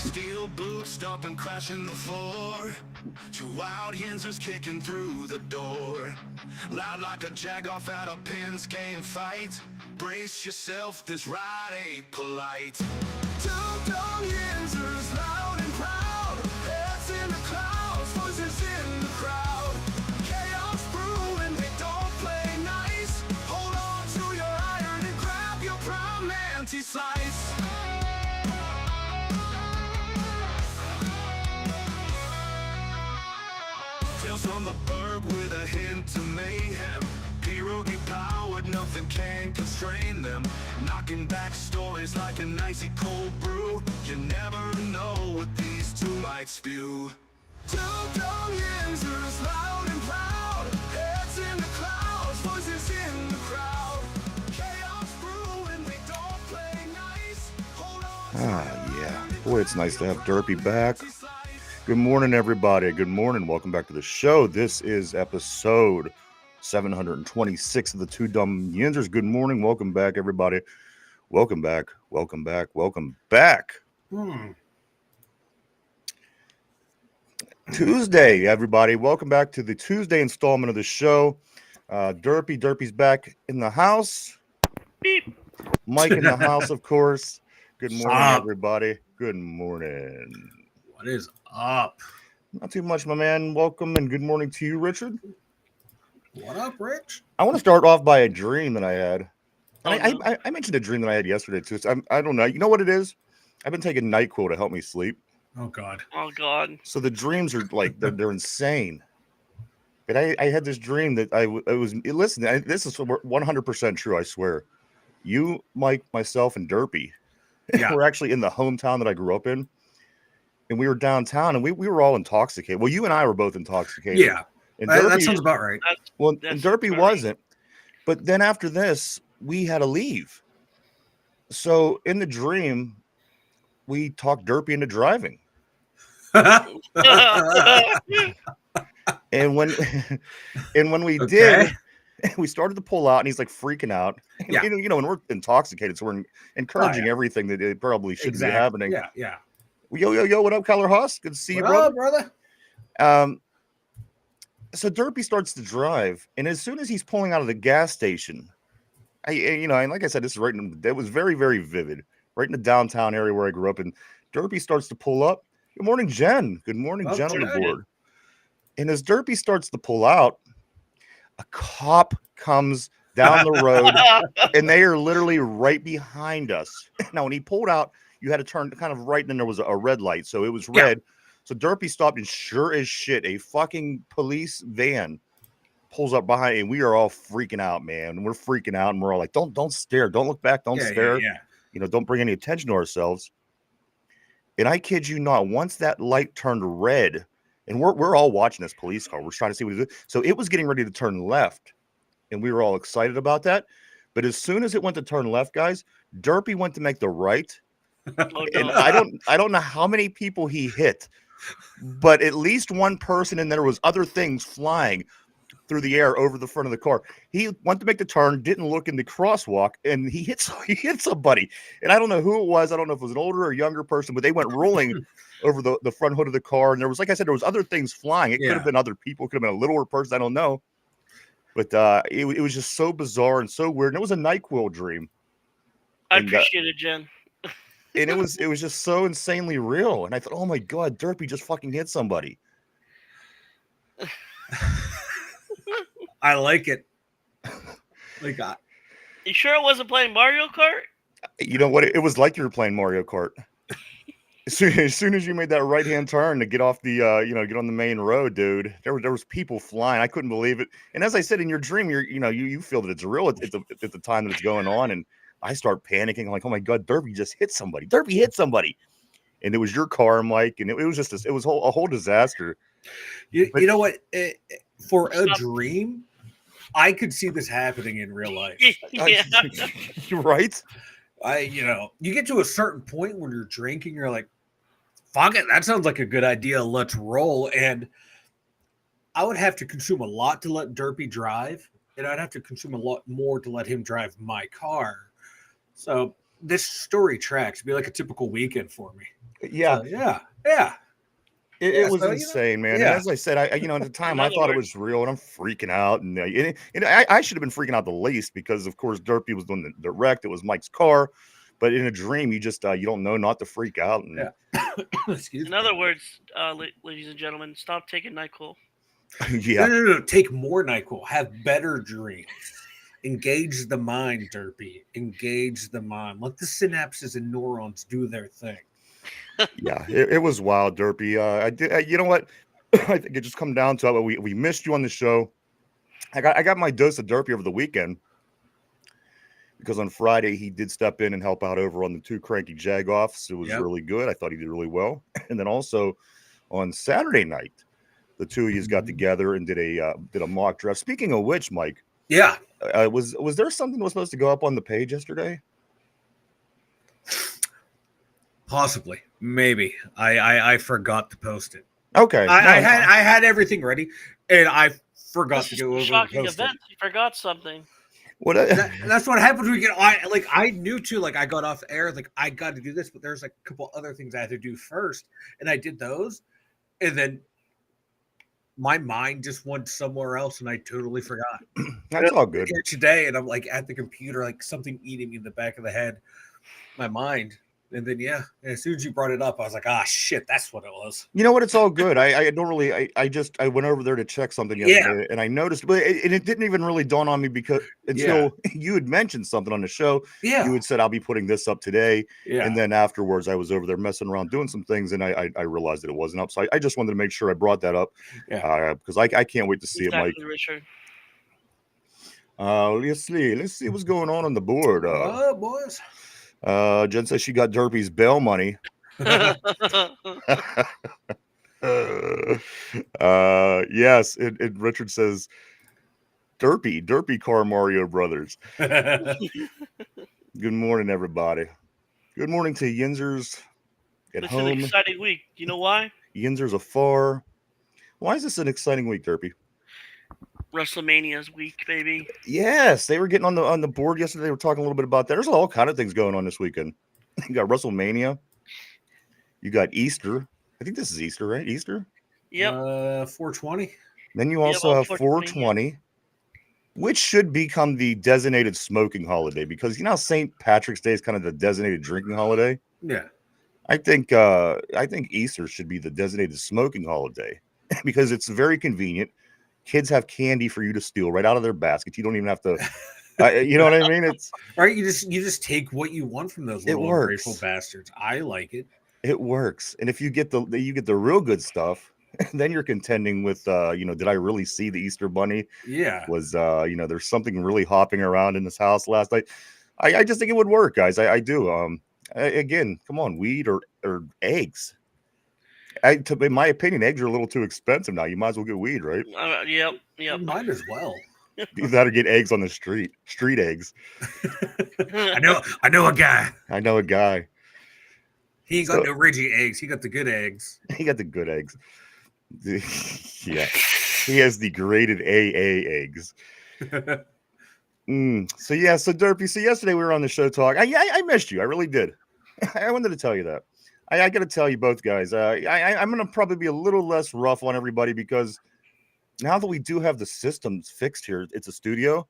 Steel boots stomping, crashing the floor. Two wild yinzers kicking through the door. Loud like a jag-off at a pins game fight. Brace yourself, this ride ain't polite. Two dumb yinzers, loud and proud. Heads in the clouds, voices in the crowd. Chaos brewing, they don't play nice. Hold on to your iron and grab your prime anti-slice. Tales from the burg with a hint of mayhem. Pierogi powered, nothing can constrain them. Knocking back stories like an icy cold brew. You never know what these two might spew. Two dumb yinzers, loud and proud. Heads in the clouds, voices in the crowd. Chaos brewing, they don't play nice. Hold on. Yeah. Boy, it's nice to have Derpy back. Good morning, everybody. Good morning. Welcome back to the show. This is episode 726 of the Two Dumb Yinzers. Good morning. Welcome back, everybody. Welcome back. Welcome back. Welcome back. Tuesday, everybody. Welcome back to the Tuesday installment of the show. Derpy's back in the house. Beep. Mike in the house, of course. Good morning, everybody. Good morning. What is up? Not too much, my man. Welcome and good morning to you, Richard. What up, Rich? I want to start off by a dream that I had. And no. I mentioned a dream that I had yesterday, too. So I don't know. You know what it is? I've been taking NyQuil to help me sleep. Oh, God. Oh, God. So the dreams are like, they're insane. But I had this dream that this is 100% true, I swear. You, Mike, myself, and Derpy were actually in the hometown that I grew up in. And we were downtown, and we were all intoxicated. Well, you and I were both intoxicated. Yeah, and Derpy, that sounds about right. And Derpy wasn't. But then after this, we had to leave. So in the dream, we talked Derpy into driving. And when we did, we started to pull out, and he's like freaking out. Yeah. You know, when we're intoxicated, so we're encouraging everything that it probably shouldn't be happening. Yeah. Yo, what up, Kyler Haas? Good to see you, What brother. up, brother? So Derpy starts to drive, and as soon as he's pulling out of the gas station, and like I said, this is it was very, very vivid, right in the downtown area where I grew up. And Derpy starts to pull up. Good morning, Jen. Good morning, Jen on the board. And as Derpy starts to pull out, a cop comes down the road, and they are literally right behind us. Now, when he pulled out, you had to turn kind of right, and then there was a red light, so it was red. So Derpy stopped, and sure as shit, a fucking police van pulls up behind, and we are all freaking out, man. We're freaking out, and we're all like, "Don't stare, don't look back, don't stare, don't bring any attention to ourselves." And I kid you not, once that light turned red, and we're all watching this police car, we're trying to see what it is. So it was getting ready to turn left, and we were all excited about that. But as soon as it went to turn left, guys, Derpy went to make the right. Oh, no. And I don't know how many people he hit, but at least one person, and there was other things flying through the air over the front of the car. He went to make the turn, didn't look in the crosswalk, and he hit somebody. And I don't know who it was. I don't know if it was an older or younger person, but they went rolling over the front hood of the car. And there was, like I said, there was other things flying. It could have been other people, could have been a littler person. I don't know. But it was just so bizarre and so weird. And it was a NyQuil dream. I appreciate it, Jen. And it was just so insanely real. And I thought, oh my God, Derpy just fucking hit somebody. I like it. You sure it wasn't playing Mario Kart? You know what? It was like you were playing Mario Kart. As soon as you made that right-hand turn to get off the, get on the main road, dude, there was people flying. I couldn't believe it. And as I said, in your dream, you feel that it's real at the time that it's going on. And I start panicking. I'm like, oh my God, Derpy just hit somebody. Derpy hit somebody. And it was your car, Mike. And it was just a whole disaster. You know what? For a dream, I could see this happening in real life. You're right. You get to a certain point when you're drinking, you're like, fuck it, that sounds like a good idea. Let's roll. And I would have to consume a lot to let Derpy drive, and I'd have to consume a lot more to let him drive my car. So this story tracks. It'd be like a typical weekend for me. Yeah, So, yeah. it was So, insane, man. And yeah. as I said, at the time, In I other thought it words, was real, and I'm freaking out. And I should have been freaking out the least because, of course, Derpy was doing the wreck. It was Mike's car. But in a dream, you just you don't know not to freak out. And Excuse in me. other words, ladies and gentlemen, stop taking NyQuil. yeah, No. Take more NyQuil. Have better dreams. Engage the mind, Derpy. Engage the mind. Let the synapses and neurons do their thing. yeah, it was wild, Derpy. I did. You know what? I think it just come down to it. We missed you on the show. I got my dose of Derpy over the weekend because on Friday he did step in and help out over on the two cranky jagoffs. It was Yep. really good. I thought he did really well. And then also on Saturday night, the two of you got together and did a mock draft. Speaking of which, Mike, Yeah. was there something that was supposed to go up on the page yesterday? Possibly. Maybe. I forgot to post it. Okay, I had everything ready, and I forgot This to is go a over and shocking post event. You forgot something. what? That's what happens when you get. I knew too. Like I got off air. Like I got to do this, but there's like a couple other things I had to do first, and I did those, and then my mind just went somewhere else, and I totally forgot. That's all good. Here today, and I'm like at the computer, like something eating me in the back of the head, my mind, and then as soon as you brought it up, I was like, ah, shit, that's what it was. You know what? It's all good. I don't really. I went over there to check something yesterday, and I noticed, but it didn't even really dawn on me because until you had mentioned something on the show. You had said I'll be putting this up today, and then afterwards I was over there messing around doing some things, and I realized that it wasn't up. So I just wanted to make sure I brought that up, because I can't wait to see it, Mike. Richard. Let's see what's going on the board. Boys. Jen says she got Derpy's bail money. Yes, and Richard says Derpy Car Mario Brothers. Good morning, everybody. Good morning to Yinzers at It's home. an exciting week. You know why? Yinzers afar. Why is this an exciting week, Derpy? WrestleMania's week, baby. Yes, they were getting on the board yesterday. They were talking a little bit about that. There's all kind of things going on this weekend. You got WrestleMania. You got Easter. I think this is Easter, right? Easter? Yep. 420. Then you also have 420, which should become the designated smoking holiday because St. Patrick's Day is kind of the designated drinking holiday. Yeah. I think Easter should be the designated smoking holiday because it's very convenient. Kids have candy for you to steal right out of their baskets. You don't even have to, you know what I mean? It's right. You just take what you want from those little ungrateful bastards. I like it. It works, and if you get the real good stuff, then you're contending with did I really see the Easter Bunny? Yeah. Was there's something really hopping around in this house last night. I just think it would work, guys. I do. Again, come on, weed or eggs. In my opinion, eggs are a little too expensive now. You might as well get weed, right? Yep. You might as well. You gotta get eggs on the street eggs. I know a guy. I know a guy. He ain't got no Reggie eggs. He got the good eggs. He got the good eggs. Yeah. He has the graded AA eggs. So Derpy. So yesterday we were on the show talk. I missed you. I really did. I wanted to tell you that. I got to tell you both guys. I'm going to probably be a little less rough on everybody because now that we do have the systems fixed here, it's a studio.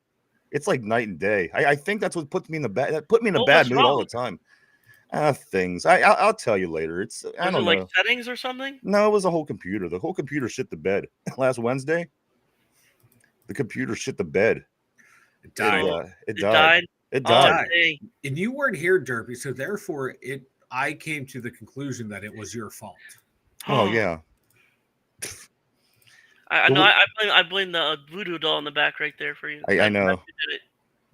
It's like night and day. I think that's what put me in the bad. That put me in a bad mood all the time. Things. I'll tell you later. I don't know. Like settings or something? No, it was a whole computer. The whole computer shit the bed last Wednesday. The computer shit the bed. It died. It died. It died. And you weren't here, Derpy. So therefore, I came to the conclusion that it was your fault. Oh yeah. I know. I blame the voodoo doll in the back right there for you. I know.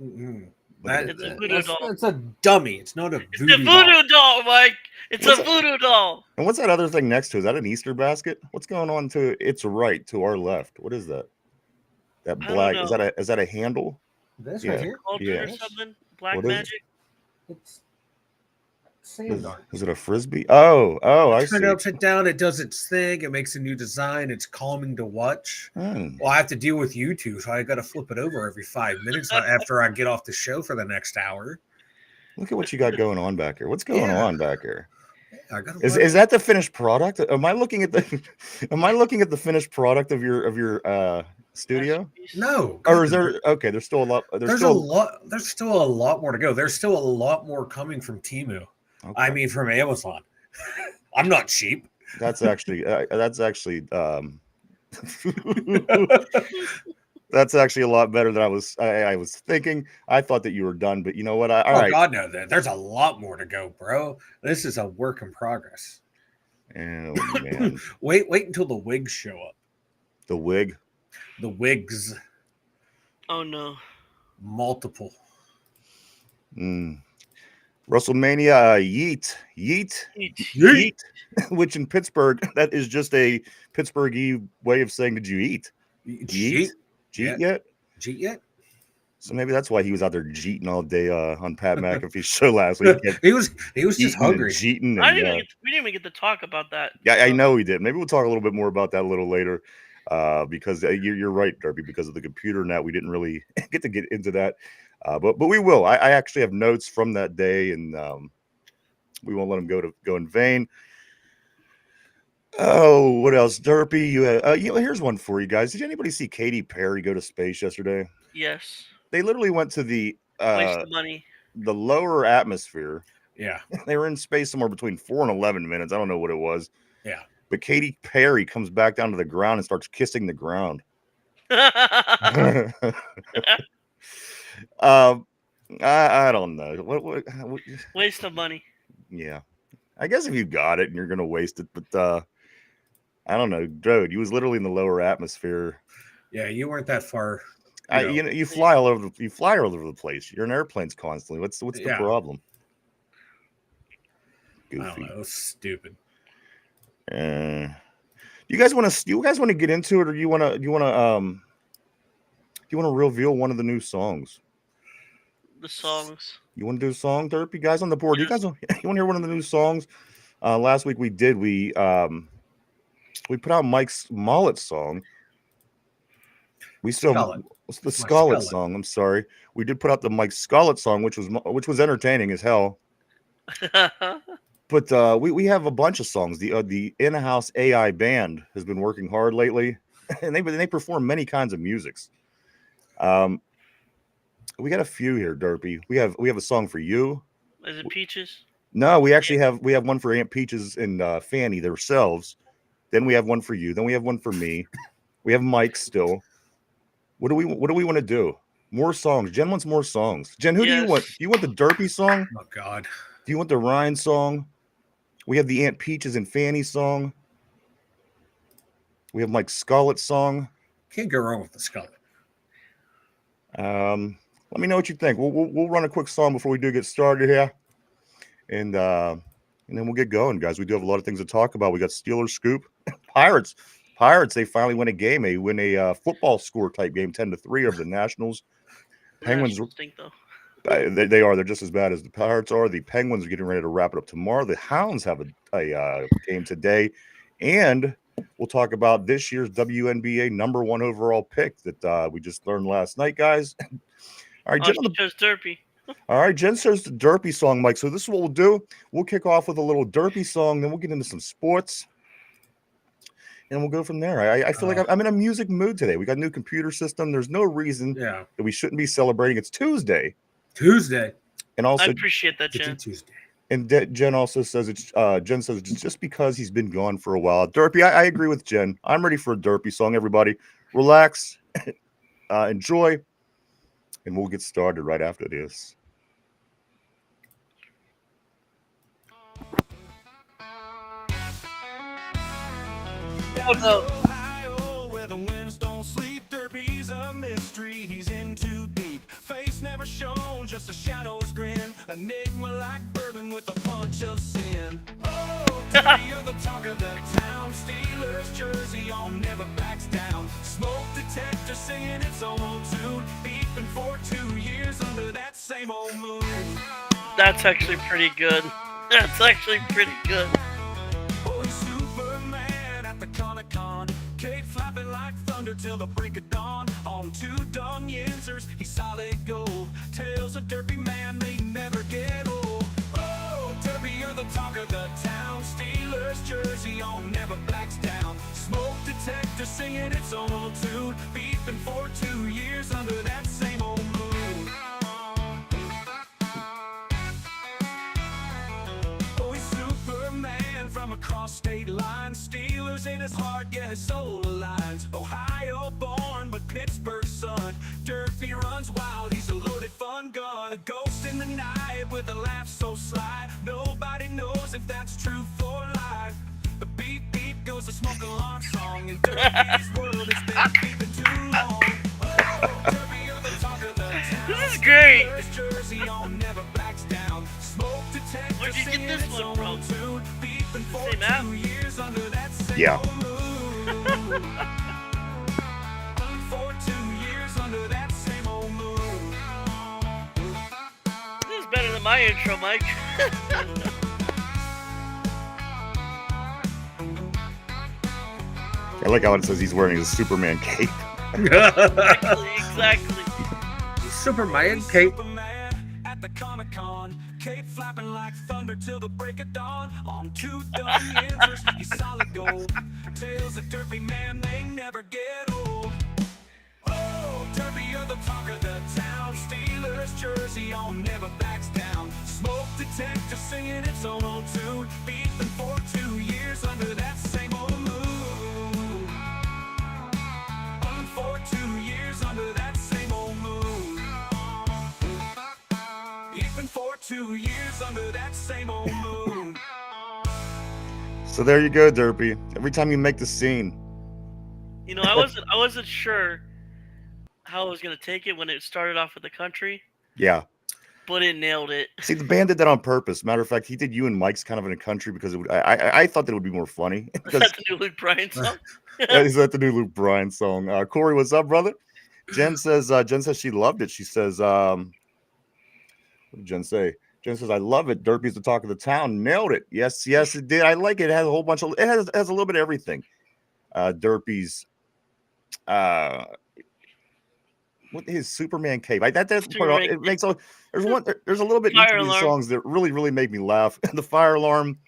Mm-hmm. It's a voodoo doll. It's a dummy. It's not a voodoo. It's a voodoo doll, Mike. It's a voodoo doll. And what's that other thing next to? Is that an Easter basket? What's going on to its right, to our left? What is that? That black is that a handle? This right here? Or something? Black magic? It's sand art. Is it a frisbee? Oh, I see. Turn it upside down. It does its thing. It makes a new design. It's calming to watch. Well, I have to deal with you two, so I got to flip it over every 5 minutes after I get off the show for the next hour. Look at what you got going on back here. What's going on back here? I got Is that the finished product? Am I looking at the am I looking at the finished product of your studio? Masterpiece. Or No. is goodness. there okay, there's still a lot There's still a lot more to go. There's still a lot more coming from Temu. I okay. mean from Amazon. I'm not cheap. That's actually that's actually a lot better than I was thinking. I thought that you were done, but you know what? All Oh right. God, no! There's a lot more to go, bro. This is a work in progress. Oh man. Wait until the wigs show up. The wig. The wigs, Oh no. multiple. WrestleMania yeet, Yeet. which in Pittsburgh, that is just a Pittsburgh way of saying, did you eat? Jeet Jeet yet? Jeet yet? So maybe that's why he was out there jeeting all day on Pat McAfee's show last week. He was just hungry. Jeeting I and, didn't even we didn't even get to talk about that. yeah, I know he did. Maybe we'll talk a little bit more about that a little later, because you're right, Derby. Because of the computer net, we didn't really get into that, but we will. I actually have notes from that day, and we won't let them go in vain. Oh, what else, Derpy? Here's one for you guys. Did anybody see Katy Perry go to space yesterday? Yes. They literally went to Waste of money. the lower atmosphere. Yeah, They were in space somewhere between 4 and 11 minutes. I don't know what it was. yeah. But Katy Perry comes back down to the ground and starts kissing the ground. I don't know. What, Waste of money. yeah. I guess if you got it and you're gonna waste it, but I don't know, dude. You was literally in the lower atmosphere. Yeah, you weren't that far. You fly all over the place. You're in airplanes constantly. What's the Yeah. problem? I don't Goofy. know. It was stupid. You guys want to get into it, or do you want to reveal one of the new songs? The songs. You want to do a song, Derp? You guys on the board? You Yes. guys want to hear one of the new songs? Last week we put out Mike's Mullet song. We still Skullet. the Skullet song. I'm sorry. We did put out the Mike Skullet song, which was entertaining as hell. But we have a bunch of songs. The in-house AI band has been working hard lately, and they perform many kinds of musics. We got a few here, Derpy. We have a song for you. Is it Peaches? No, we actually have one for Aunt Peaches and Fanny themselves. Then we have one for you. Then we have one for me. We have Mike still. What do we want to do? More songs. Jen wants more songs. Jen, who do you want? Do you want the Derpy song? Oh God. Do you want the Ryan song? We have the Aunt Peaches and Fanny song. We have Mike Skullet's song. Can't go wrong with the Skullet. Let me know what you think. We'll run a quick song before we do get started here, and then we'll get going, guys. We do have a lot of things to talk about. We got Steelers scoop, Pirates. They finally win a game. They win a football score type game, 10-3 over the Nationals. Penguins stink though. They are. They're just as bad as the Pirates are. The Penguins are getting ready to wrap it up tomorrow. The Hounds have a game today, and we'll talk about this year's WNBA #1 overall pick that we just learned last night, guys. All right, Jen. Chose Derpy. All right, Jen says the Derpy song, Mike. So this is what we'll do. We'll kick off with a little Derpy song, then we'll get into some sports, and we'll go from there. I feel like I'm in a music mood today. We got a new computer system. There's no reason that we shouldn't be celebrating. It's Tuesday. And also, I appreciate that, Jen. Tuesday. And Jen also says Jen says it's just because he's been gone for a while. Derpy, I agree with Jen. I'm ready for a Derpy song. Everybody, relax, enjoy, and we'll get started right after this. No. Ohio, where the winds don't sleep. Derpy's a mystery. He's in too deep. Face never shown, just a shadow's grin. Enigma like bourbon with a punch of sin. Oh, Derpy, you're the talk of the town. Steelers jersey on, never backs down. Smoke detector singing its own tune. Beeping for 2 years under that same old moon. That's actually pretty good. That's actually pretty good. Boy, Superman at the Comic-Con. Cape flapping like thunder till the break of dawn. On 2 dung yinsers, he's solid gold. Tales of Derpy man, they never get old. Oh, Derpy, you're the talk of the town. its own old tune, beeping for 2 years under that same old moon. Oh, he's Superman from across state lines, Steelers in his heart, yeah, his soul aligns. Ohio born, but Pittsburgh son, Durfee runs wild, he's a loaded fun gun. A ghost in the night with a laugh so sly, nobody knows if that's truth or lie. The beep beep goes the smoke alarm song, and Derby's world has been beeping too long. Oh, Derby of the talk of the town. This is great. Steelers jersey on, never backs down. Smoke detector Where'd you get singing this its one own from? old tune, beeping for Same app? 2 years under that same Yeah. old moon. For 2 years under that same old moon. This is better than my intro, Mike. I like how it says he's wearing his Superman cape. Exactly. Superman cape. Superman at the Comic-Con, cape flapping like thunder till the break of dawn. On 2 dumb answers, he's solid gold. Tales of Derby man, they never get old. Oh, Derby, you're the talk of the town. Steelers jersey on, never backs down. Smoke detector singing its own old tune, beeping for 2 years under that same old moon. For 2 years under that same old moon. Even for 2 years under that same old moon. So there you go, Derpy. Every time you make the scene. You know, I wasn't sure how I was gonna take it when it started off with the country, Yeah. but it nailed it. See, the band did that on purpose. Matter of fact, he did you and Mike's kind of in a country because it would, I thought that it would be more funny. Is Because that the new Luke Bryan song? is that the new Luke Bryan song? Corey, what's up, brother? Jen says she loved it. She says, what did Jen say? Jen says, I love it. Derpy's the talk of the town. Nailed it. Yes, it did. I like it. It has a whole bunch of, it has a little bit of everything. Derpy's, what his Superman cape. That's part of, it makes all, there's a little bit in each Fire of these alarm. songs that really make me laugh. The fire alarm,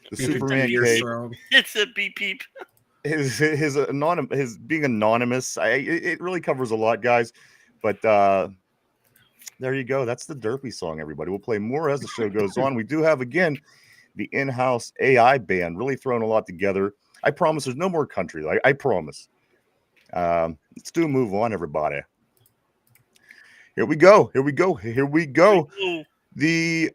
the Superman cape, It's a beep beep. his being anonymous. It really covers a lot, guys. But there you go. That's the Derpy song, everybody. We'll play more as the show goes on. We do have, again, the in-house AI band really throwing a lot together. I promise there's no more country. I promise. Let's do a move on, everybody. Here we go. Ooh.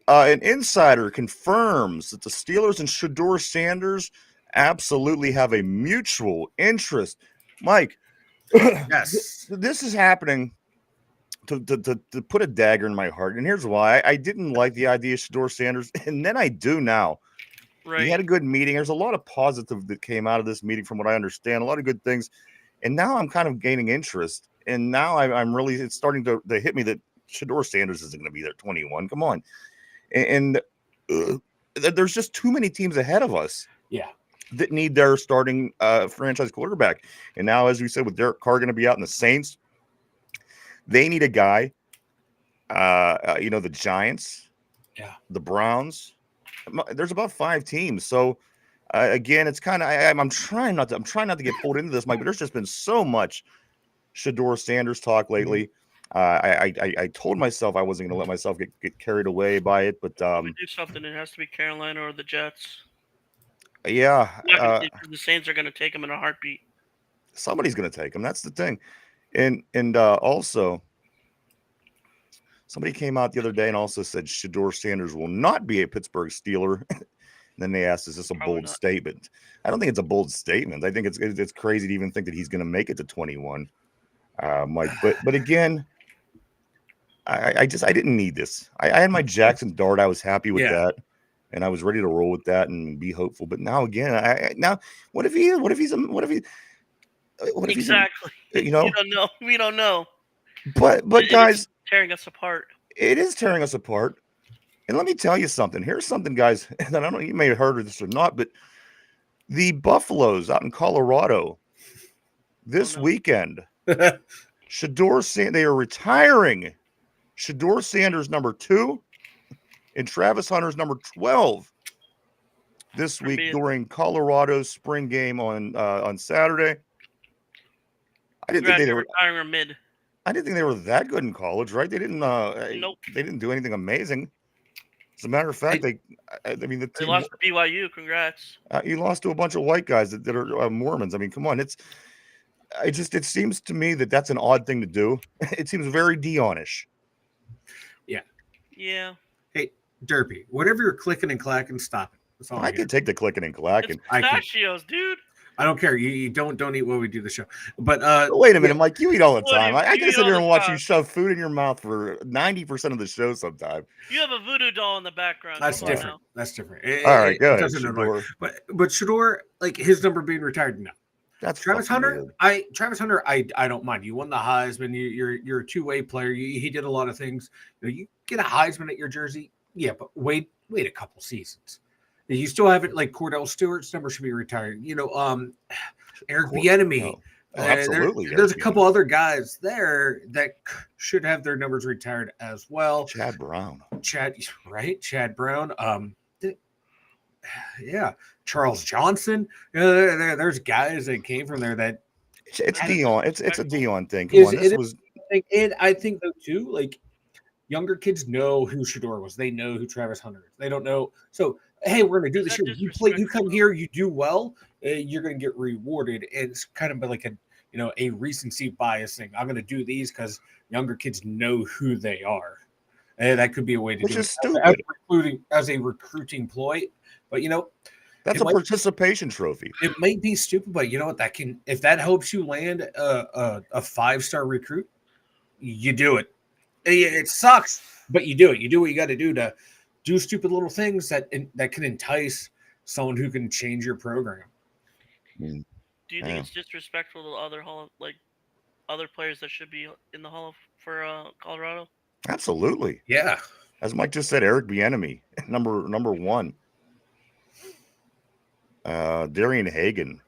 An insider confirms that the Steelers and Shedeur Sanders absolutely have a mutual interest. Mike, Yes. this is happening to put a dagger in my heart, and here's why. I didn't like the idea of Shedeur Sanders, and then I do now. Right. He had a good meeting. There's a lot of positive that came out of this meeting, from what I understand. A lot of good things, and now I'm kind of gaining interest. And now I'm really, it's starting to hit me that Shedeur Sanders isn't going to be there at 21. Come on, and there's just too many teams ahead of us. Yeah. That need their starting franchise quarterback. And now, as we said, with Derek Carr going to be out in the Saints, they need a guy. The Giants, the Browns. There's about 5 teams. So again, it's kind of I'm trying not to get pulled into this, Mike. But there's just been so much Shedeur Sanders talk lately. I told myself I wasn't going to let myself get carried away by it, but If we do something, it has to be Carolina or the Jets. yeah, The Saints are going to take him in a heartbeat. somebody's going to take him. That's the thing. And also, somebody came out the other day and also said Shedeur Sanders will not be a Pittsburgh Steeler. And then they asked, "Is this a Probably bold not. statement?" I don't think it's a bold statement. I think it's crazy to even think that he's going to make it to 21, Mike. But again, I didn't need this. I had my Jackson Dart. I was happy with that, and I was ready to roll with that and be hopeful. But now again, what if he? Exactly. You know, We don't know. But guys, it's tearing us apart. It is tearing us apart. And let me tell you something. Here's something, guys, that I don't know, you may have heard of this or not, but the Buffaloes out in Colorado this weekend, Shedeur Sanders, they are retiring Shedeur Sanders number 2 and Travis Hunter's number 12 this week during Colorado's spring game on Saturday. I didn't think Congrats, they you're were. retiring or mid. I didn't think they were that good in college, right? They didn't. Nope. They didn't do anything amazing. As a matter of fact, I mean, the They team. lost to BYU. Congrats. You lost to a bunch of white guys that are Mormons. I mean, come on. It seems to me that that's an odd thing to do. It seems very Dionish. Yeah. Hey, Derpy, whatever you're clicking and clacking, stop it. That's all I can take the clicking and It's clacking. pistachios, dude. I don't care. You don't eat while we do the show. But But wait a minute, Mike. You eat all the What do time. you- I you can eat sit all here the and watch you time. shove food in your mouth for 90% of the show sometime. You have a voodoo doll in the background. that's Come on different. now. That's different. All right, go ahead, doesn't annoy me. Shador. But Shador, like his number being retired, no. That's Travis fucking Hunter, weird. I don't mind. You won the Heisman. You're a two-way player. He did a lot of things. You get a Heisman at your jersey, yeah, but wait a couple seasons. You still haven't, like, Cordell Stewart's number should be retired. Eric Bieniemy. No. Oh, absolutely. There's a Eric couple other guys there that should have their numbers retired as well. Chad Brown. Chad Brown. Yeah, Charles Johnson. There's guys that came from there that It's Dion. It's a Dion thing. Come Is- on, it this is- was and I think though too, like younger kids know who Shador was. They know who Travis Hunter is. They don't know. So hey, we're gonna do Is this that here. You come disrespectful? here, you do well, you're gonna get rewarded. And it's kind of like a recency bias thing. I'm gonna do these because younger kids know who they are. And that could be a way to Which do is it stupid. as a recruiting ploy. But that's it a might- participation trophy. it might be stupid, but you know what? If that helps you land a 5-star recruit, you do it. It sucks, but you do it. You do what you got to do stupid little things that can entice someone who can change your program. I mean, Do you think Yeah. it's disrespectful to other players that should be in the Hall for Colorado? absolutely. Yeah, As Mike just said, Eric Bieniemy, number one. Darian Hagan,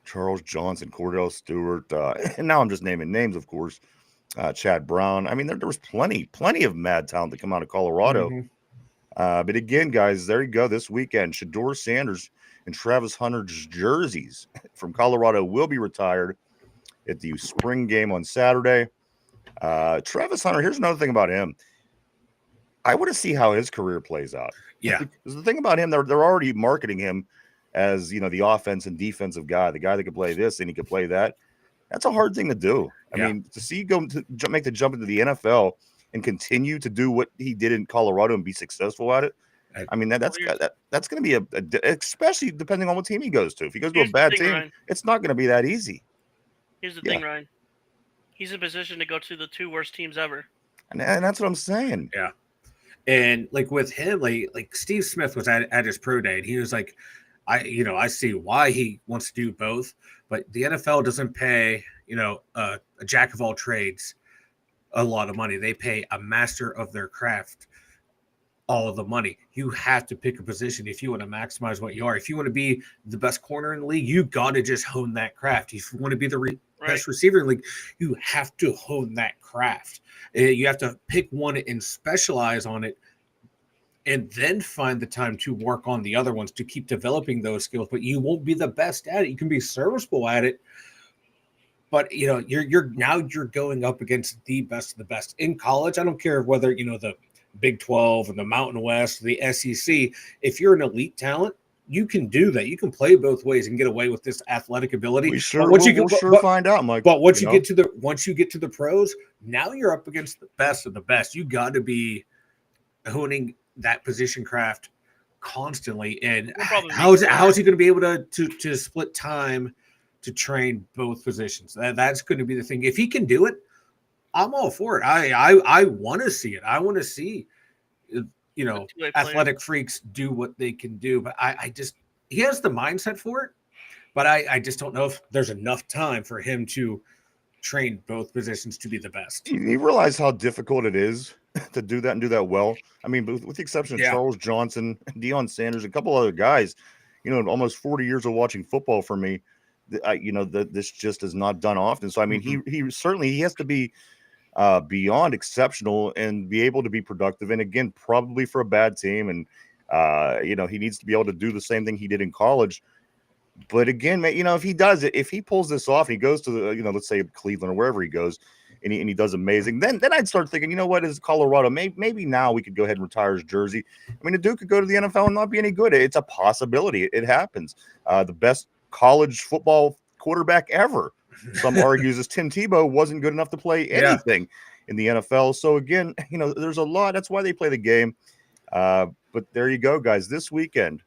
Charles Johnson, Cordell Stewart, and now I'm just naming names, of course. Chad Brown. I mean, there was plenty of mad talent that come out of Colorado. Mhm. But again, guys, there you go. This weekend, Shador Sanders and Travis Hunter's jerseys from Colorado will be retired at the spring game on Saturday. Travis Hunter, here's another thing about him. I want to see how his career plays out. Yeah. Because the thing about him, they're already marketing him as, the offense and defensive guy, the guy that can play this and he can play that. That's a hard thing to do. I mean, to see make the jump into the NFL and continue to do what he did in Colorado and be successful at it. I mean, that's going to be especially depending on what team he goes to. If he goes to a Here's the bad thing, team, Ryan. it's not going to be that easy. Here's the Yeah. thing, Ryan. He's in position to go to the 2 worst teams ever. And that's what I'm saying. And like with him, like Steve Smith was at his pro day, and he was like, I see why he wants to do both, but the NFL doesn't pay, a jack of all trades a lot of money. They pay a master of their craft all of the money. You have to pick a position if you want to maximize what you are. If you want to be the best corner in the league, you got to just hone that craft. If you want to be the best receiver in the league, you have to hone that craft. You have to pick one and specialize on it, and then find the time to work on the other ones to keep developing those skills. But you won't be the best at it. You can be serviceable at it, but you're going up against the best of the best in college. I don't care whether the Big 12 and the Mountain West, the SEC. If you're an elite talent, you can do that. You can play both ways and get away with this athletic ability. We'll sure find out, Mike. But once you get to the pros, now you're up against the best of the best. You got to be honing that position craft constantly. And how is he going to be able to split time to train both positions? That's going to be the thing. If he can do it, I'm all for it. I want to see it. I want to see, athletic freaks do what they can do. But he has the mindset for it. But I just don't know if there's enough time for him to train both positions to be the best. You realize how difficult it is to do that and do that well. I mean, with the exception of Charles Johnson, Deion Sanders, a couple other guys, almost 40 years of watching football for me, this just is not done often. So, I mean, he certainly has to be beyond exceptional and be able to be productive. And again, probably for a bad team. And, he needs to be able to do the same thing he did in college. But again, if he does it, if he pulls this off, and he goes to the, let's say Cleveland or wherever he goes, and he does amazing, then I'd start thinking, what is Colorado? Maybe now we could go ahead and retire his jersey. I mean, the dude could go to the NFL and not be any good. It's a possibility. It happens. The best college football quarterback ever, some argues, is Tim Tebow, wasn't good enough to play anything in the NFL. So again, there's a lot. That's why they play the game. But there you go, guys. This weekend,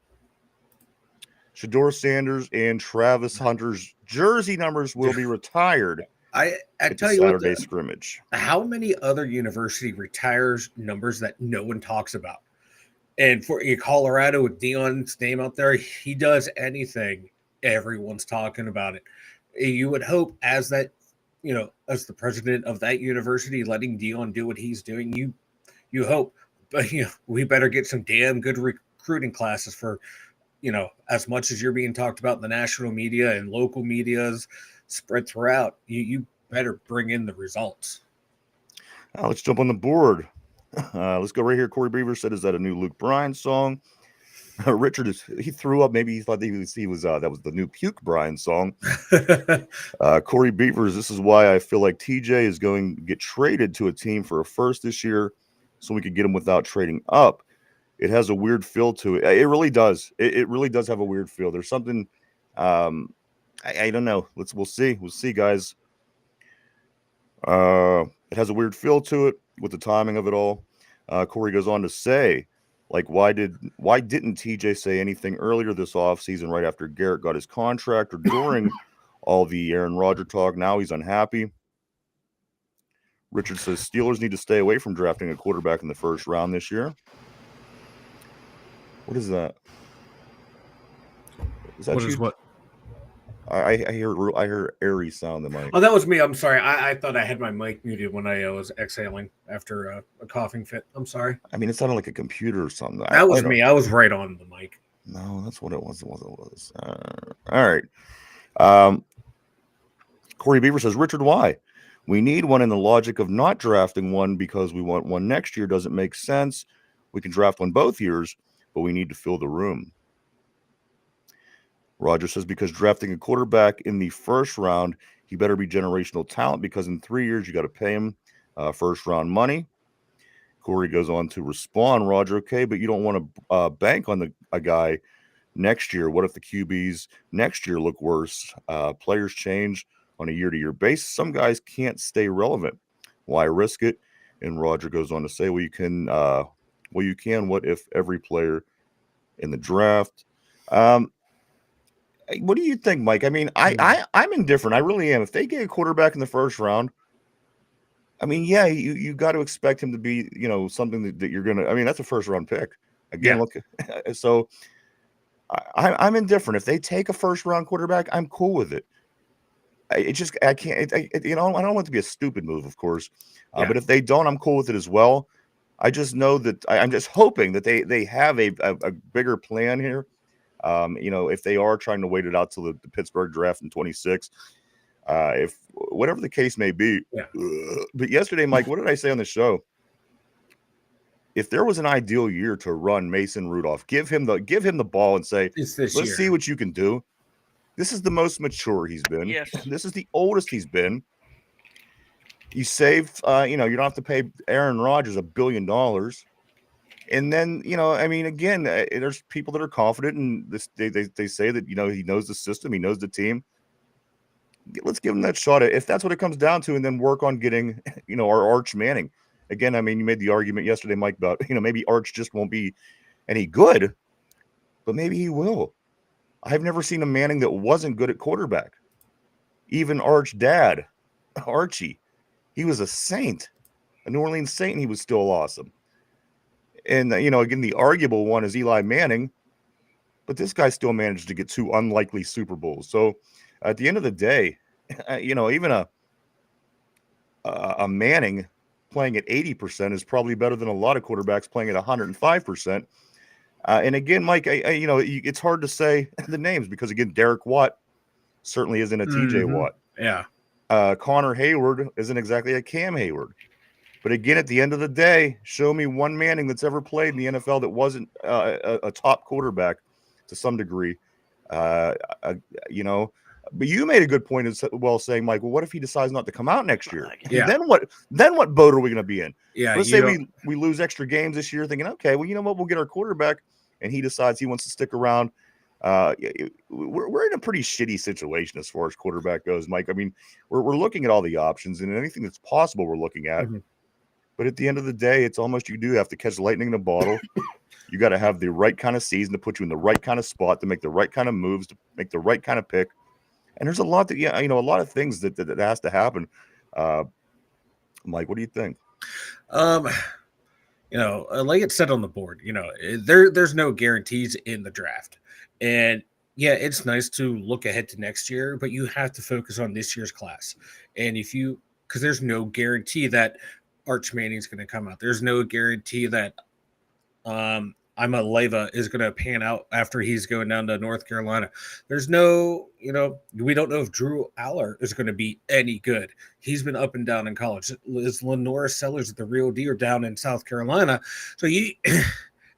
Shedeur Sanders and Travis Hunter's jersey numbers will be retired. I at tell the you Saturday what, scrimmage. how many other university retires numbers that no one talks about? And for Colorado, with Deion's name out there, he does anything, everyone's talking about it. You would hope, as that, as the president of that university, letting Deion do what he's doing, you hope, but we better get some damn good recruiting classes for, as much as you're being talked about in the national media and local medias spread throughout, you better bring in the results. Let's jump on the board. Let's go right here. Corey Beaver said, "Is that a new Luke Bryan song?" Richard he threw up. Maybe he thought he was that was the new Puke Bryan song. Corey Beavers, this is why I feel like TJ is going to get traded to a team for a first this year, so we could get him without trading up. It has a weird feel to it. It really does. It really does have a weird feel. There's something. I don't know. We'll see. We'll see, guys. It has a weird feel to it with the timing of it all. Corey goes on to say, like, why didn't TJ say anything earlier this offseason, right after Garrett got his contract, or during all the Aaron Rodgers talk? Now he's unhappy. Richard says Steelers need to stay away from drafting a quarterback in the first round this year. What is that? Is that What you? is what? I hear airy sound in my. Oh, that was me. I'm sorry. I thought I had my mic muted when I was exhaling after a coughing fit. I'm sorry. I mean, it sounded like a computer or something. That was me. I was right on the mic. No, that's what it was. It was. All right. Corey Beaver says, Richard, why? We need one, in the logic of not drafting one because we want one next year doesn't make sense. We can draft one both years, but we need to fill the room. Roger says, because drafting a quarterback in the first round, he better be generational talent, because in 3 years you got to pay him first round money. Corey goes on to respond, Roger, okay, but you don't want to bank on a guy next year. What if the QBs next year look worse? Players change on a year-to-year basis. Some guys can't stay relevant. Why risk it? And Roger goes on to say, well, you can. What if every player in the draft? What do you think, Mike? I mean, I'm indifferent. I really am. If they get a quarterback in the first round, I mean, yeah, you got to expect him to be, something that you're gonna. I mean, that's a first round pick. Again, look. So I'm indifferent. If they take a first round quarterback, I'm cool with it. I can't. I don't want it to be a stupid move, of course. But if they don't, I'm cool with it as well. I just know that I'm just hoping that they have a bigger plan here. If they are trying to wait it out till the Pittsburgh draft in 26, if whatever the case may be. Yeah. But yesterday, Mike, what did I say on the show? If there was an ideal year to run Mason Rudolph, give him the ball and say, let's see what you can do. This is the most mature he's been. Yes. This is the oldest he's been. You save, you don't have to pay Aaron Rodgers $1 billion. And then, I mean, again, there's people that are confident, and they say that, he knows the system, he knows the team. Let's give him that shot if that's what it comes down to, and then work on getting, our Arch Manning. Again, I mean, you made the argument yesterday, Mike, about, maybe Arch just won't be any good, but maybe he will. I've never seen a Manning that wasn't good at quarterback. Even Arch dad, Archie, he was a saint, a New Orleans Saint, and he was still awesome. And, again, the arguable one is Eli Manning, but this guy still managed to get 2 unlikely Super Bowls. So at the end of the day, even a Manning playing at 80% is probably better than a lot of quarterbacks playing at 105%. And again, Mike, it's hard to say the names because, again, Derek Watt certainly isn't a TJ Watt. Yeah. Connor Hayward isn't exactly a Cam Hayward. But again, at the end of the day, show me one Manning that's ever played in the NFL that wasn't a top quarterback to some degree. Uh, uh, you know, but you made a good point as well, saying, Mike, well, what if he decides not to come out next year? Yeah. Then what? Then what boat are we going to be in? Yeah, Let's you say don't- we lose extra games this year, thinking, okay, well, you know what, we'll get our quarterback, and he decides he wants to stick around. We're in a pretty shitty situation as far as quarterback goes, Mike. I mean, we're looking at all the options and anything that's possible we're looking at. Mhm. But at the end of the day, it's almost you do have to catch lightning in a bottle. You got to have the right kind of season to put you in the right kind of spot, to make the right kind of moves, to make the right kind of pick. And there's a lot that, a lot of things that has to happen. Mike, what do you think? Like it said on the board, there's no guarantees in the draft. And yeah, it's nice to look ahead to next year, but you have to focus on this year's class. And because there's no guarantee that Arch Manning's going to come out. There's no guarantee that Ima Leva is going to pan out after he's going down to North Carolina. There's no, we don't know if Drew Aller is going to be any good. He's been up and down in college. Is Lenora Sellers the real deal down in South Carolina? So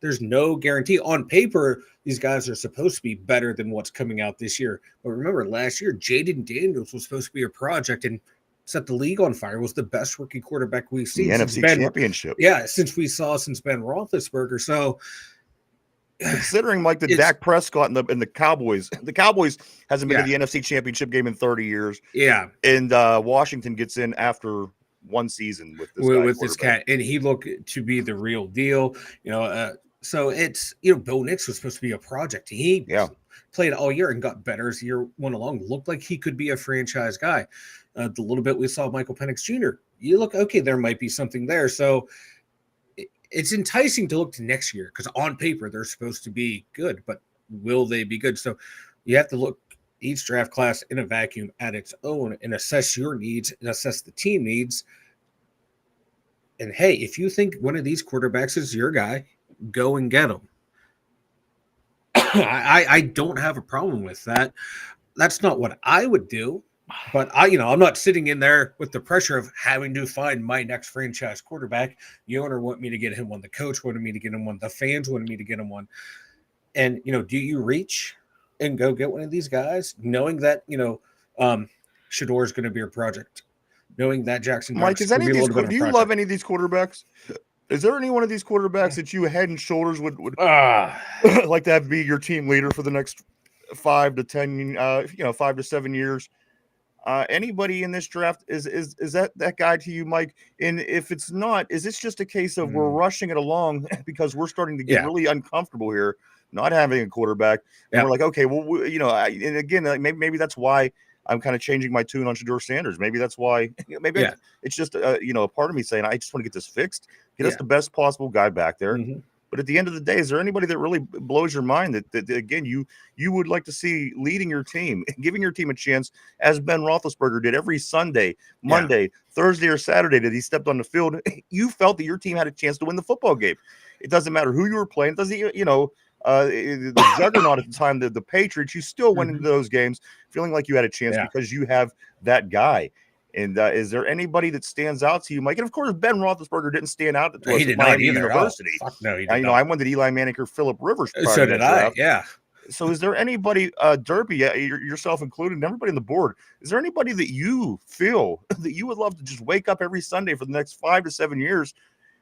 there's no guarantee. On paper, these guys are supposed to be better than what's coming out this year. But remember, last year, Jaden Daniels was supposed to be a project and set the league on fire. Was the best rookie quarterback we've seen The NFC Championship. Yeah, since Ben Roethlisberger. So, considering like the Dak Prescott and the Cowboys hasn't been to the NFC Championship game in 30 years. Yeah, and Washington gets in after one season with this cat, and he looked to be the real deal. So it's Bo Nix was supposed to be a project. He played all year and got better as the year went along. Looked like he could be a franchise guy. The little bit we saw Michael Penix Jr., you look okay. There might be something there. So it's enticing to look to next year because on paper they're supposed to be good, but will they be good? So you have to look each draft class in a vacuum at its own and assess your needs and assess the team needs. And hey, if you think one of these quarterbacks is your guy, go and get him. I don't have a problem with that. That's not what I would do. But I'm not sitting in there with the pressure of having to find my next franchise quarterback. The owner wanted me to get him one. The coach wanted me to get him one. The fans wanted me to get him one. And, do you reach and go get one of these guys knowing that, Shador is going to be your project, knowing that Jackson Mike, do you love any of these quarterbacks? Is there any one of these quarterbacks that you head and shoulders would like to have be your team leader for the next 5 to 7 years? Anybody in this draft is that guy to you, Mike? And if it's not, is this just a case of we're rushing it along because we're starting to get really uncomfortable here, not having a quarterback, and we're like, okay, well, and again, maybe that's why I'm kind of changing my tune on Shador Sanders. Maybe that's why. It's just a part of me saying I just want to get this fixed, get us the best possible guy back there. Mm-hmm. But at the end of the day, is there anybody that really blows your mind that again, you would like to see leading your team, giving your team a chance, as Ben Roethlisberger did every Sunday, Monday, Thursday, or Saturday that he stepped on the field? You felt that your team had a chance to win the football game. It doesn't matter who you were playing. It doesn't, the juggernaut at the time, the Patriots, you still went into those games feeling like you had a chance because you have that guy. And is there anybody that stands out to you, Mike? And of course, Ben Roethlisberger didn't stand out to us at Miami University. Oh, fuck no, he did not. I wanted Eli Manning or Phillip Rivers. So did I. Yeah. So is there anybody, Derpy, yourself included, and everybody on the board, is there anybody that you feel that you would love to just wake up every Sunday for the next 5 to 7 years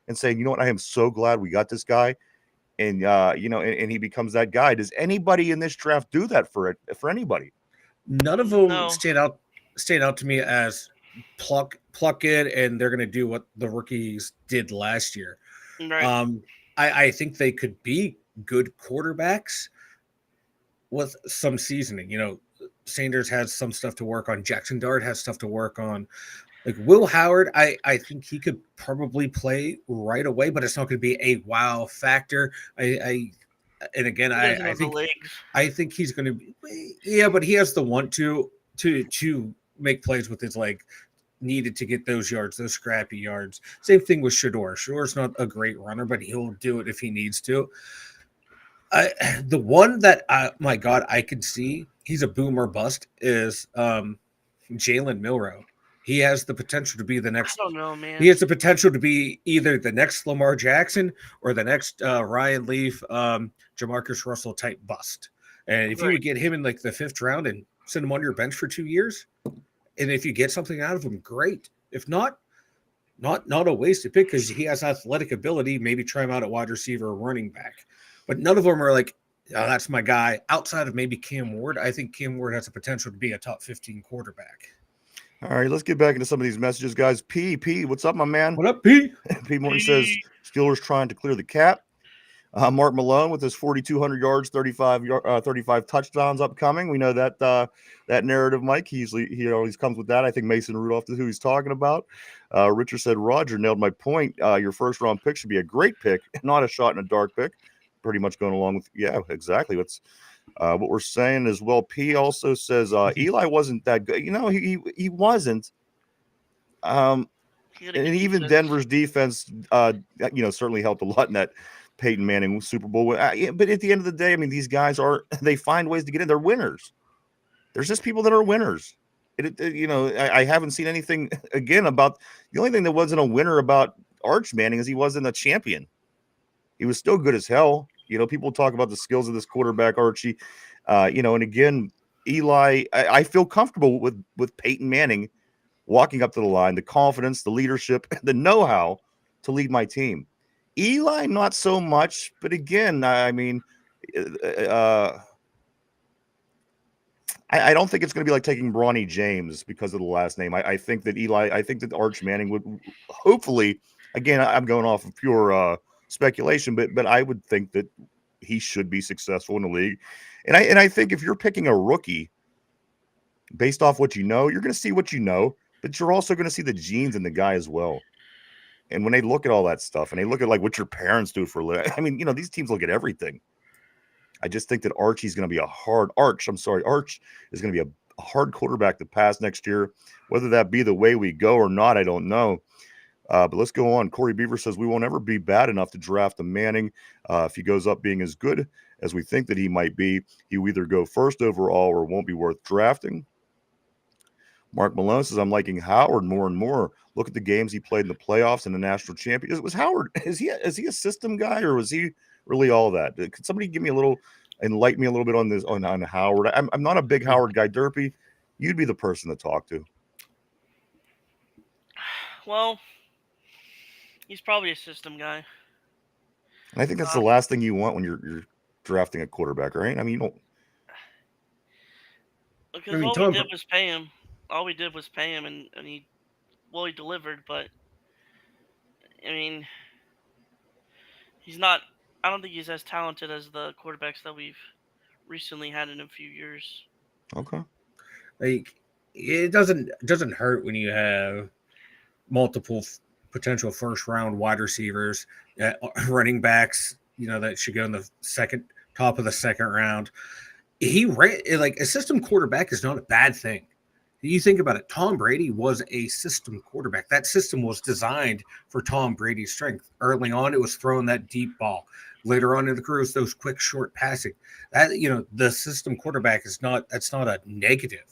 and saying, you know what, I am so glad we got this guy, and and he becomes that guy? Does anybody in this draft do that for anybody? None of them stand out to me as pluck in, and they're going to do what the rookies did last year. Right. I think they could be good quarterbacks with some seasoning. Sanders has some stuff to work on. Jackson Dart has stuff to work on. Like Will Howard, I think he could probably play right away, but it's not going to be a wow factor. I think he's going to be, but he has the want to make plays with his leg needed to get those yards, those scrappy yards. Same thing with Shador. Shador's not a great runner, but he'll do it if he needs to. The one that, my God, I could see he's a boom or bust is Jalen Milroe. He has the potential to be the next. I don't know, man. He has the potential to be either the next Lamar Jackson or the next Ryan Leaf, Jamarcus Russell type bust. And if you would get him in like the 5th round and send him on your bench for 2 years, and if you get something out of him, great. If not a wasted pick because he has athletic ability. Maybe try him out at wide receiver or running back. But none of them are like, oh, that's my guy. Outside of maybe Cam Ward, I think Cam Ward has the potential to be a top 15 quarterback. All right, let's get back into some of these messages, guys. P, what's up, my man? What up, P? P Morton says Steelers trying to clear the cap. Mark Malone with his 4,200 yards, 35 touchdowns upcoming. We know that that narrative, Mike. He always comes with that. I think Mason Rudolph is who he's talking about. Richard said, Roger nailed my point. Your first round pick should be a great pick, not a shot in a dark pick. Pretty much going along with, yeah, exactly. What's what we're saying as well. P also says Eli wasn't that good. He wasn't. And even Denver's defense, certainly helped a lot in that Peyton Manning Super Bowl. But at the end of the day, I mean, these guys they find ways to get in. They're winners. There's just people that are winners. I haven't seen anything again about the only thing that wasn't a winner about Arch Manning is he wasn't a champion. He was still good as hell. People talk about the skills of this quarterback, Archie. And again, Eli, I feel comfortable with Peyton Manning walking up to the line, the confidence, the leadership, the know-how to lead my team. Eli, not so much, but again, I mean, I don't think it's going to be like taking Bronny James because of the last name. I think that Arch Manning would hopefully, again, I'm going off of pure speculation, but I would think that he should be successful in the league. And I think if you're picking a rookie based off what you know, you're going to see what you know, but you're also going to see the genes in the guy as well. And when they look at all that stuff and they look at like what your parents do for a living, I mean, these teams look at everything. I just think that Arch is going to be a hard quarterback to pass next year. Whether that be the way we go or not, I don't know. But let's go on. Corey Beaver says we won't ever be bad enough to draft a Manning. If he goes up being as good as we think that he might be, he will either go first overall or won't be worth drafting. Mark Malone says I'm liking Howard more and more. Look at the games he played in the playoffs and the national champion. Was Howard? Is he a system guy or was he really all that? Could somebody enlighten me a little bit on this on Howard? I'm not a big Howard guy. Derpy, you'd be the person to talk to. Well, he's probably a system guy. And I think that's the last thing you want when you're drafting a quarterback, right? I mean, you don't. Because all we did was pay him. All we did was pay him, and he delivered. But I mean, he's not. I don't think he's as talented as the quarterbacks that we've recently had in a few years. Okay. Like it doesn't hurt when you have multiple potential first round wide receivers, running backs, that should go in the top of the second round. He ran like a system quarterback is not a bad thing. You think about it, Tom Brady was a system quarterback. That system was designed for Tom Brady's strength. Early on, it was throwing that deep ball. Later on in the career, it's those quick, short passing. That the system quarterback that's not a negative.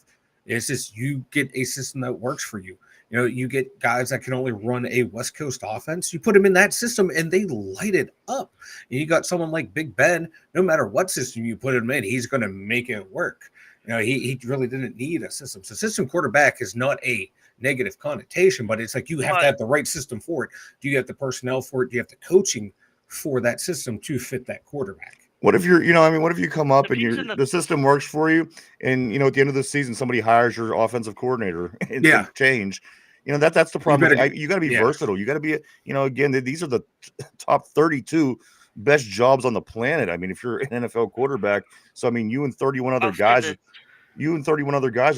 It's just you get a system that works for you. You get guys that can only run a West Coast offense. You put them in that system, and they light it up. And you got someone like Big Ben. No matter what system you put him in, he's going to make it work. He really didn't need a system. So system quarterback is not a negative connotation, but it's like you have to have the right system for it. Do you have the personnel for it? Do you have the coaching for that system to fit that quarterback? What if what if you come up and the system works for you and, at the end of the season, somebody hires your offensive coordinator and change, that's the problem. You got to be versatile. You got to be, again, these are the top 32 best jobs on the planet. I mean, if you're an NFL quarterback, so, I mean, you and 31 other guys are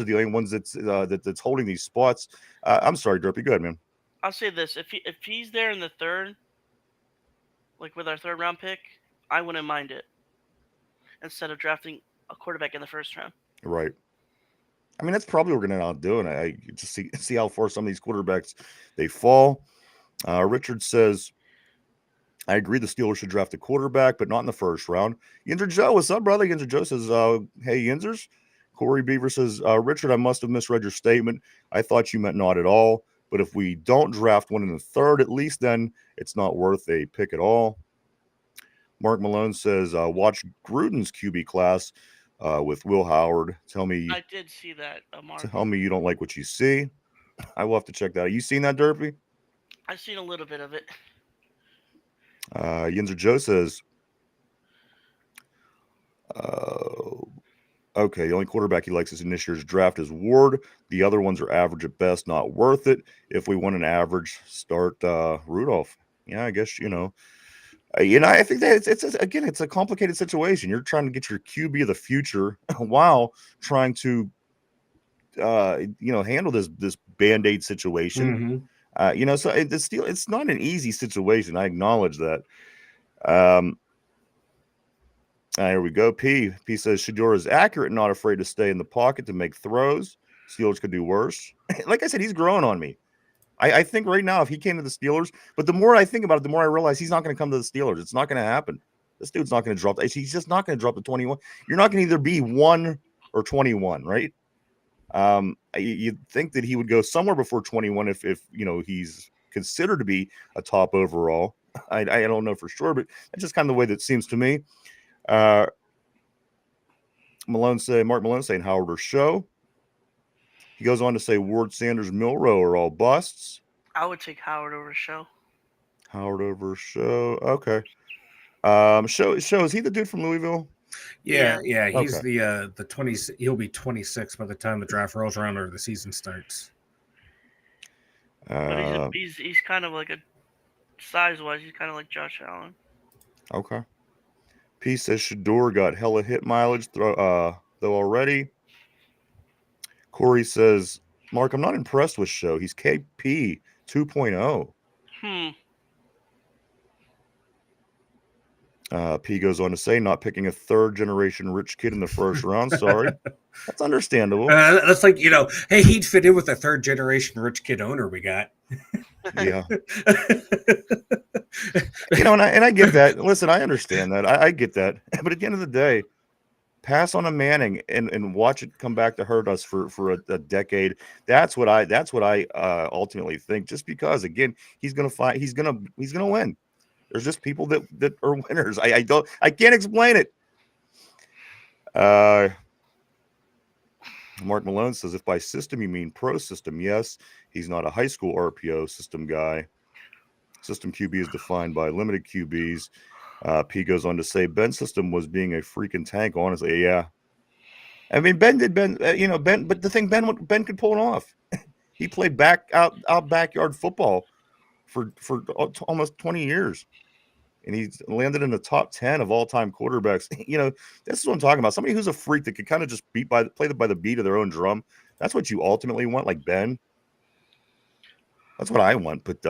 the only ones that's holding these spots. I'm sorry, Derpy. Go ahead, man. I'll say this. If he's there in the third, like with our third round pick, I wouldn't mind it. Instead of drafting a quarterback in the first round. Right. I mean, that's probably what we're going to do. And I just see how far some of these quarterbacks, they fall. Richard says, I agree the Steelers should draft a quarterback, but not in the first round. Yinzer Joe, what's up, brother? Yinzer Joe says, hey, Yinzers. Corey Beaver says, Richard, I must have misread your statement. I thought you meant not at all. But if we don't draft one in the third, at least then it's not worth a pick at all. Mark Malone says, watch Gruden's QB class. with Will Howard. I did see that, Mark. Tell me you don't like what you see. I will have to check that out. You seen that, Derpy? I've seen a little bit of it. Yinzer Joe says, okay, the only quarterback he likes in this year's draft is Ward. The other ones are average at best, not worth it. If we want an average, start Rudolph. Yeah, I guess, I think that it's a complicated situation. You're trying to get your QB of the future while trying to, handle this Band-Aid situation. Mm-hmm. So it's not an easy situation. I acknowledge that. Here we go. P says Shador is accurate and not afraid to stay in the pocket to make throws. Steelers could do worse. Like I said, he's growing on me. I think right now if he came to the Steelers, but the more I think about it, the more I realize he's not going to come to the Steelers. It's not going to happen. This dude's not going to drop. He's just not going to drop the 21. You're not going to either be 1 or 21, right? You'd think that he would go somewhere before 21 if he's considered to be a top overall. I don't know for sure, but that's just kind of the way that seems to me. Mark Malone saying Howard or Show. He goes on to say Ward, Sanders, Milroe are all busts. I would take Howard over Show. Howard over Show. Okay. Show is he the dude from Louisville? Yeah. He's Okay. the 20s. He'll be 26 by the time the draft rolls around or the season starts. But he's kind of like size-wise, he's kind of like Josh Allen. Okay. P says Shador got hella hit mileage though already. Corey says, Mark, I'm not impressed with Show. He's KP 2.0. P goes on to say, not picking a third-generation rich kid in the first round. Sorry. That's understandable. That's like, hey, he'd fit in with the third-generation rich kid owner we got. Yeah. And I get that. Listen, I understand that. I get that. But at the end of the day, pass on a Manning and watch it come back to hurt us for a decade. That's what I ultimately think. Just because, again, he's gonna win. There's just people that are winners. I can't explain it. Mark Malone says, if by system you mean pro system, yes, he's not a high school RPO system guy. System QB is defined by limited QBs. P goes on to say Ben's system was being a freaking tank. Honestly, yeah. I mean, Ben, but the thing, Ben could pull it off. He played out backyard football for almost 20 years, and he's landed in the top 10 of all time quarterbacks. This is what I'm talking about. Somebody who's a freak that could kind of just play by the beat of their own drum. That's what you ultimately want, like Ben. That's what I want, but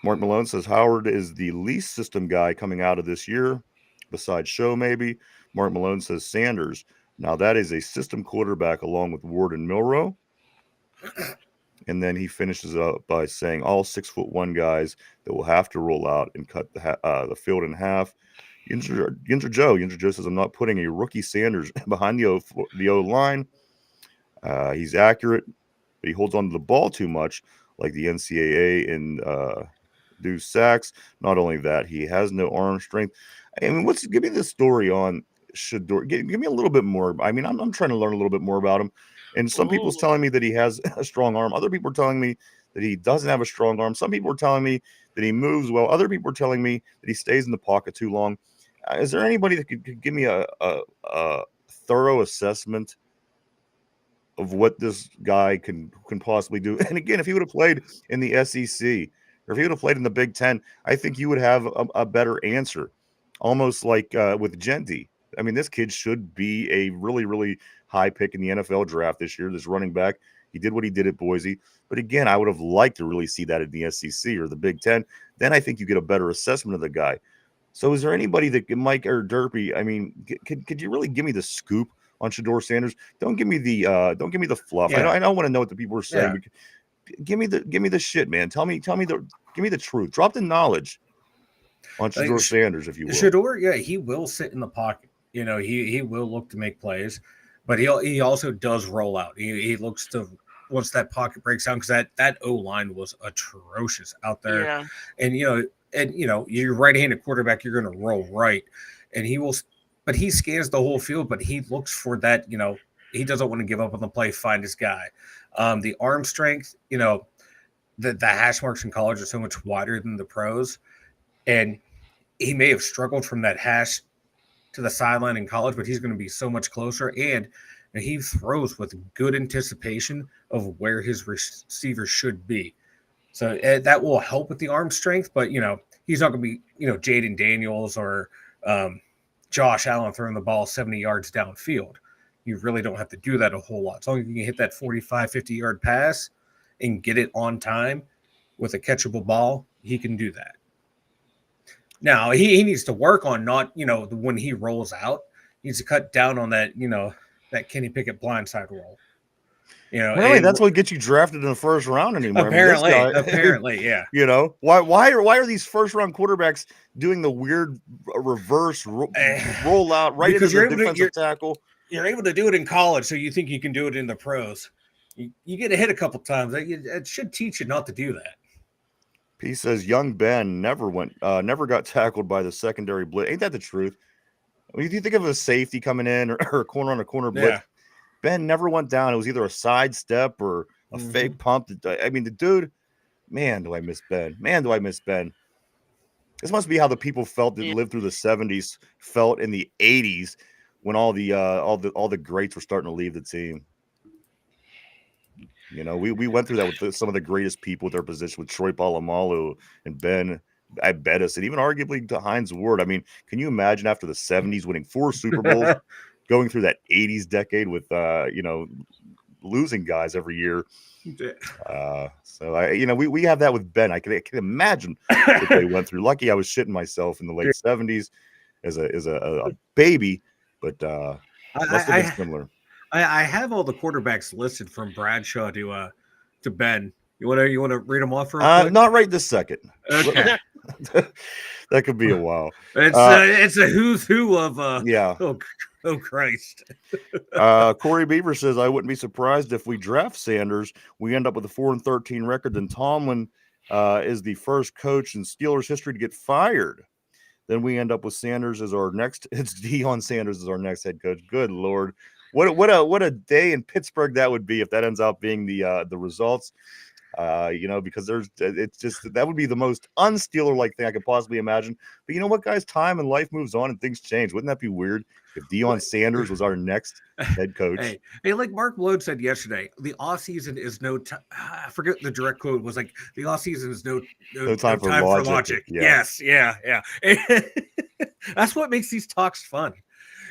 Mark Malone says Howard is the least system guy coming out of this year, besides Show maybe. Mark Malone says Sanders. Now that is a system quarterback along with Ward and Milroe. And then he finishes up by saying all 6'1" guys that will have to roll out and cut the field in half. Yinzer Joe says I'm not putting a rookie Sanders behind the O line. He's accurate, but he holds on to the ball too much, like the NCAA and do sacks. Not only that, he has no arm strength. I mean, give me the story on Shador. Give me a little bit more. I mean, I'm trying to learn a little bit more about him. And some people's telling me that he has a strong arm. Other people are telling me that he doesn't have a strong arm. Some people are telling me that he moves well. Other people are telling me that he stays in the pocket too long. Is there anybody that could give me a thorough assessment of what this guy can possibly do? And again, if he would have played in the SEC or if he would have played in the Big Ten, I think you would have a better answer. Almost like with Genty. I mean, this kid should be a really, really high pick in the NFL draft this year. This running back, he did what he did at Boise. But again, I would have liked to really see that in the SEC or the Big Ten. Then I think you get a better assessment of the guy. So is there anybody that Mike or Derpy? I mean, could you really give me the scoop on Shador Sanders? Don't give me the fluff. Yeah. I don't want to know what the people are saying. Yeah. But give me give me shit, man. Give me the truth. Drop the knowledge on Shador Sanders, if you will. Shador, yeah, he will sit in the pocket. He will look to make plays, but he also does roll out. He looks to, once that pocket breaks down, because that O line was atrocious out there. Yeah. And you're right-handed quarterback, you're going to roll right. and but he scans the whole field, but he looks for that, he doesn't want to give up on the play, find his guy. The arm strength, the hash marks in college are so much wider than the pros, and he may have struggled from that hash to the sideline in college, but he's going to be so much closer, and he throws with good anticipation of where his receiver should be. So that will help with the arm strength, but he's not going to be Jaden Daniels or Josh Allen throwing the ball 70 yards downfield. You really don't have to do that a whole lot. As long as you can hit that 45, 50-yard pass and get it on time with a catchable ball, he can do that. Now, he needs to work on not, when he rolls out, he needs to cut down on that, that Kenny Pickett blindside roll. Really, that's what gets you drafted in the first round anymore. Apparently, I mean, apparently, yeah. Why are these first round quarterbacks doing the weird reverse roll out right into the defensive tackle? You're able to do it in college, so you think you can do it in the pros. You get a hit a couple times. It should teach you not to do that. He says young Ben never got tackled by the secondary blitz. Ain't that the truth? I mean, if you think of a safety coming in or a corner on a corner blitz, Ben never went down. It was either a sidestep or a fake pump. I mean, the dude, man, do I miss Ben. Man, do I miss Ben. This must be how the people felt that lived through the 70s felt in the 80s when all the greats were starting to leave the team. We went through that with some of the greatest people at their position, with Troy Polamalu and Ben Bettis, and even arguably to Hines Ward. I mean, can you imagine after the 70s winning 4 Super Bowls, going through that 80s decade with losing guys every year? So we have that with Ben. I can imagine what they went through. Lucky I was shitting myself in the late 70s as a baby, but must have been similar. I have all the quarterbacks listed from Bradshaw to Ben. You want to read them off real quick? Not right this second. Okay. That could be a while. It's a who's who of yeah. Oh Christ. Corey Beaver says, I wouldn't be surprised if we draft Sanders. We end up with a 4-13 record. Then Tomlin is the first coach in Steelers history to get fired. Then we end up with Sanders as our next. It's Deion Sanders as our next head coach. Good Lord. What a day in Pittsburgh that would be if that ends up being the results. Because it's just that would be the most un-Steeler-like thing I could possibly imagine. But you know what, guys? Time and life moves on and things change. Wouldn't that be weird if Deion Sanders was our next head coach? Hey, like Mark Malone said yesterday, the offseason is no time. I forget the direct quote was like, the offseason is no time for logic. Yeah. Yes, yeah. That's what makes these talks fun.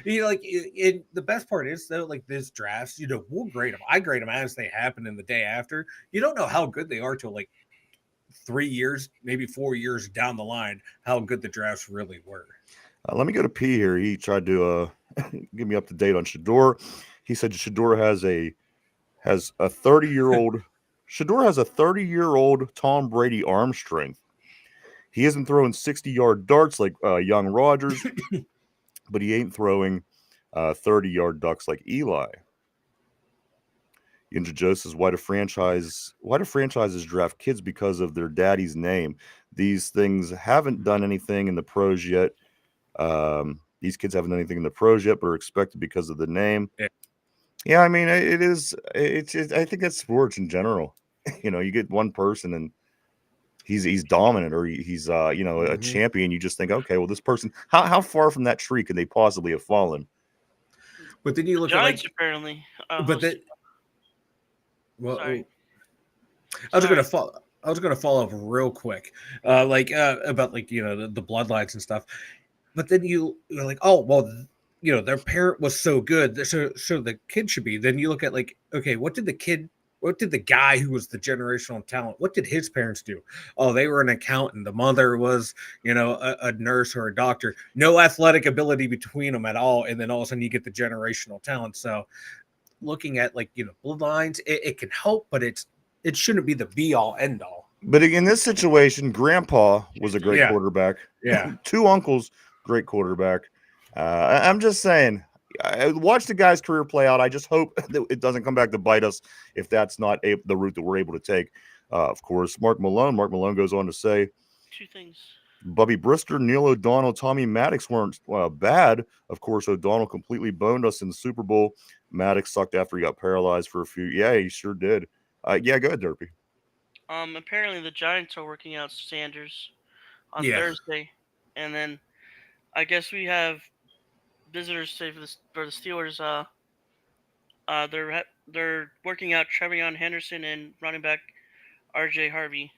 The best part is though, like this drafts, we'll grade them. I grade them as they happen in the day after. You don't know how good they are till like 3 years, maybe 4 years down the line, how good the drafts really were. Let me go to P here. He tried to give me up to date on Shador. He said Shador has a 30-year-old. Shador has a 30-year-old Tom Brady arm strength. He isn't throwing 60-yard darts like young Rodgers. But he ain't throwing 30-yard ducks like Eli. Yinja Joe says, why do franchises draft kids because of their daddy's name? These things haven't done anything in the pros yet. These kids haven't done anything in the pros yet, but are expected because of the name. Yeah, I mean, it is. I think that's sports in general. You get one person and he's dominant, or he's a champion. You just think, okay, well, this person, how far from that tree could they possibly have fallen? But then you look Giants, at apparently. Sorry. I was gonna follow up real quick, about the bloodlines and stuff. But then you're like, oh well, their parent was so good, so the kid should be. Then you look at like, okay, what did the guy who was the generational talent, what did his parents do? Oh, they were an accountant. The mother was, a nurse or a doctor. No athletic ability between them at all. And then all of a sudden you get the generational talent. So looking at bloodlines, it can help, but it shouldn't be the be all end all. But in this situation, Grandpa was a great quarterback. Yeah. 2 uncles, great quarterback. I'm just saying, I watched the guy's career play out. I just hope that it doesn't come back to bite us if that's not the route that we're able to take. Of course, Mark Malone goes on to say 2 things. Bubby Brister, Neil O'Donnell, Tommy Maddox weren't bad. Of course, O'Donnell completely boned us in the Super Bowl. Maddox sucked after he got paralyzed for a few. Yeah, he sure did. Yeah, go ahead, Derpy. Apparently the Giants are working out Sanders on Yeah. Thursday, and then I guess we have visitors today for the Steelers. They're working out Trevion Henderson and running back R.J. Harvey.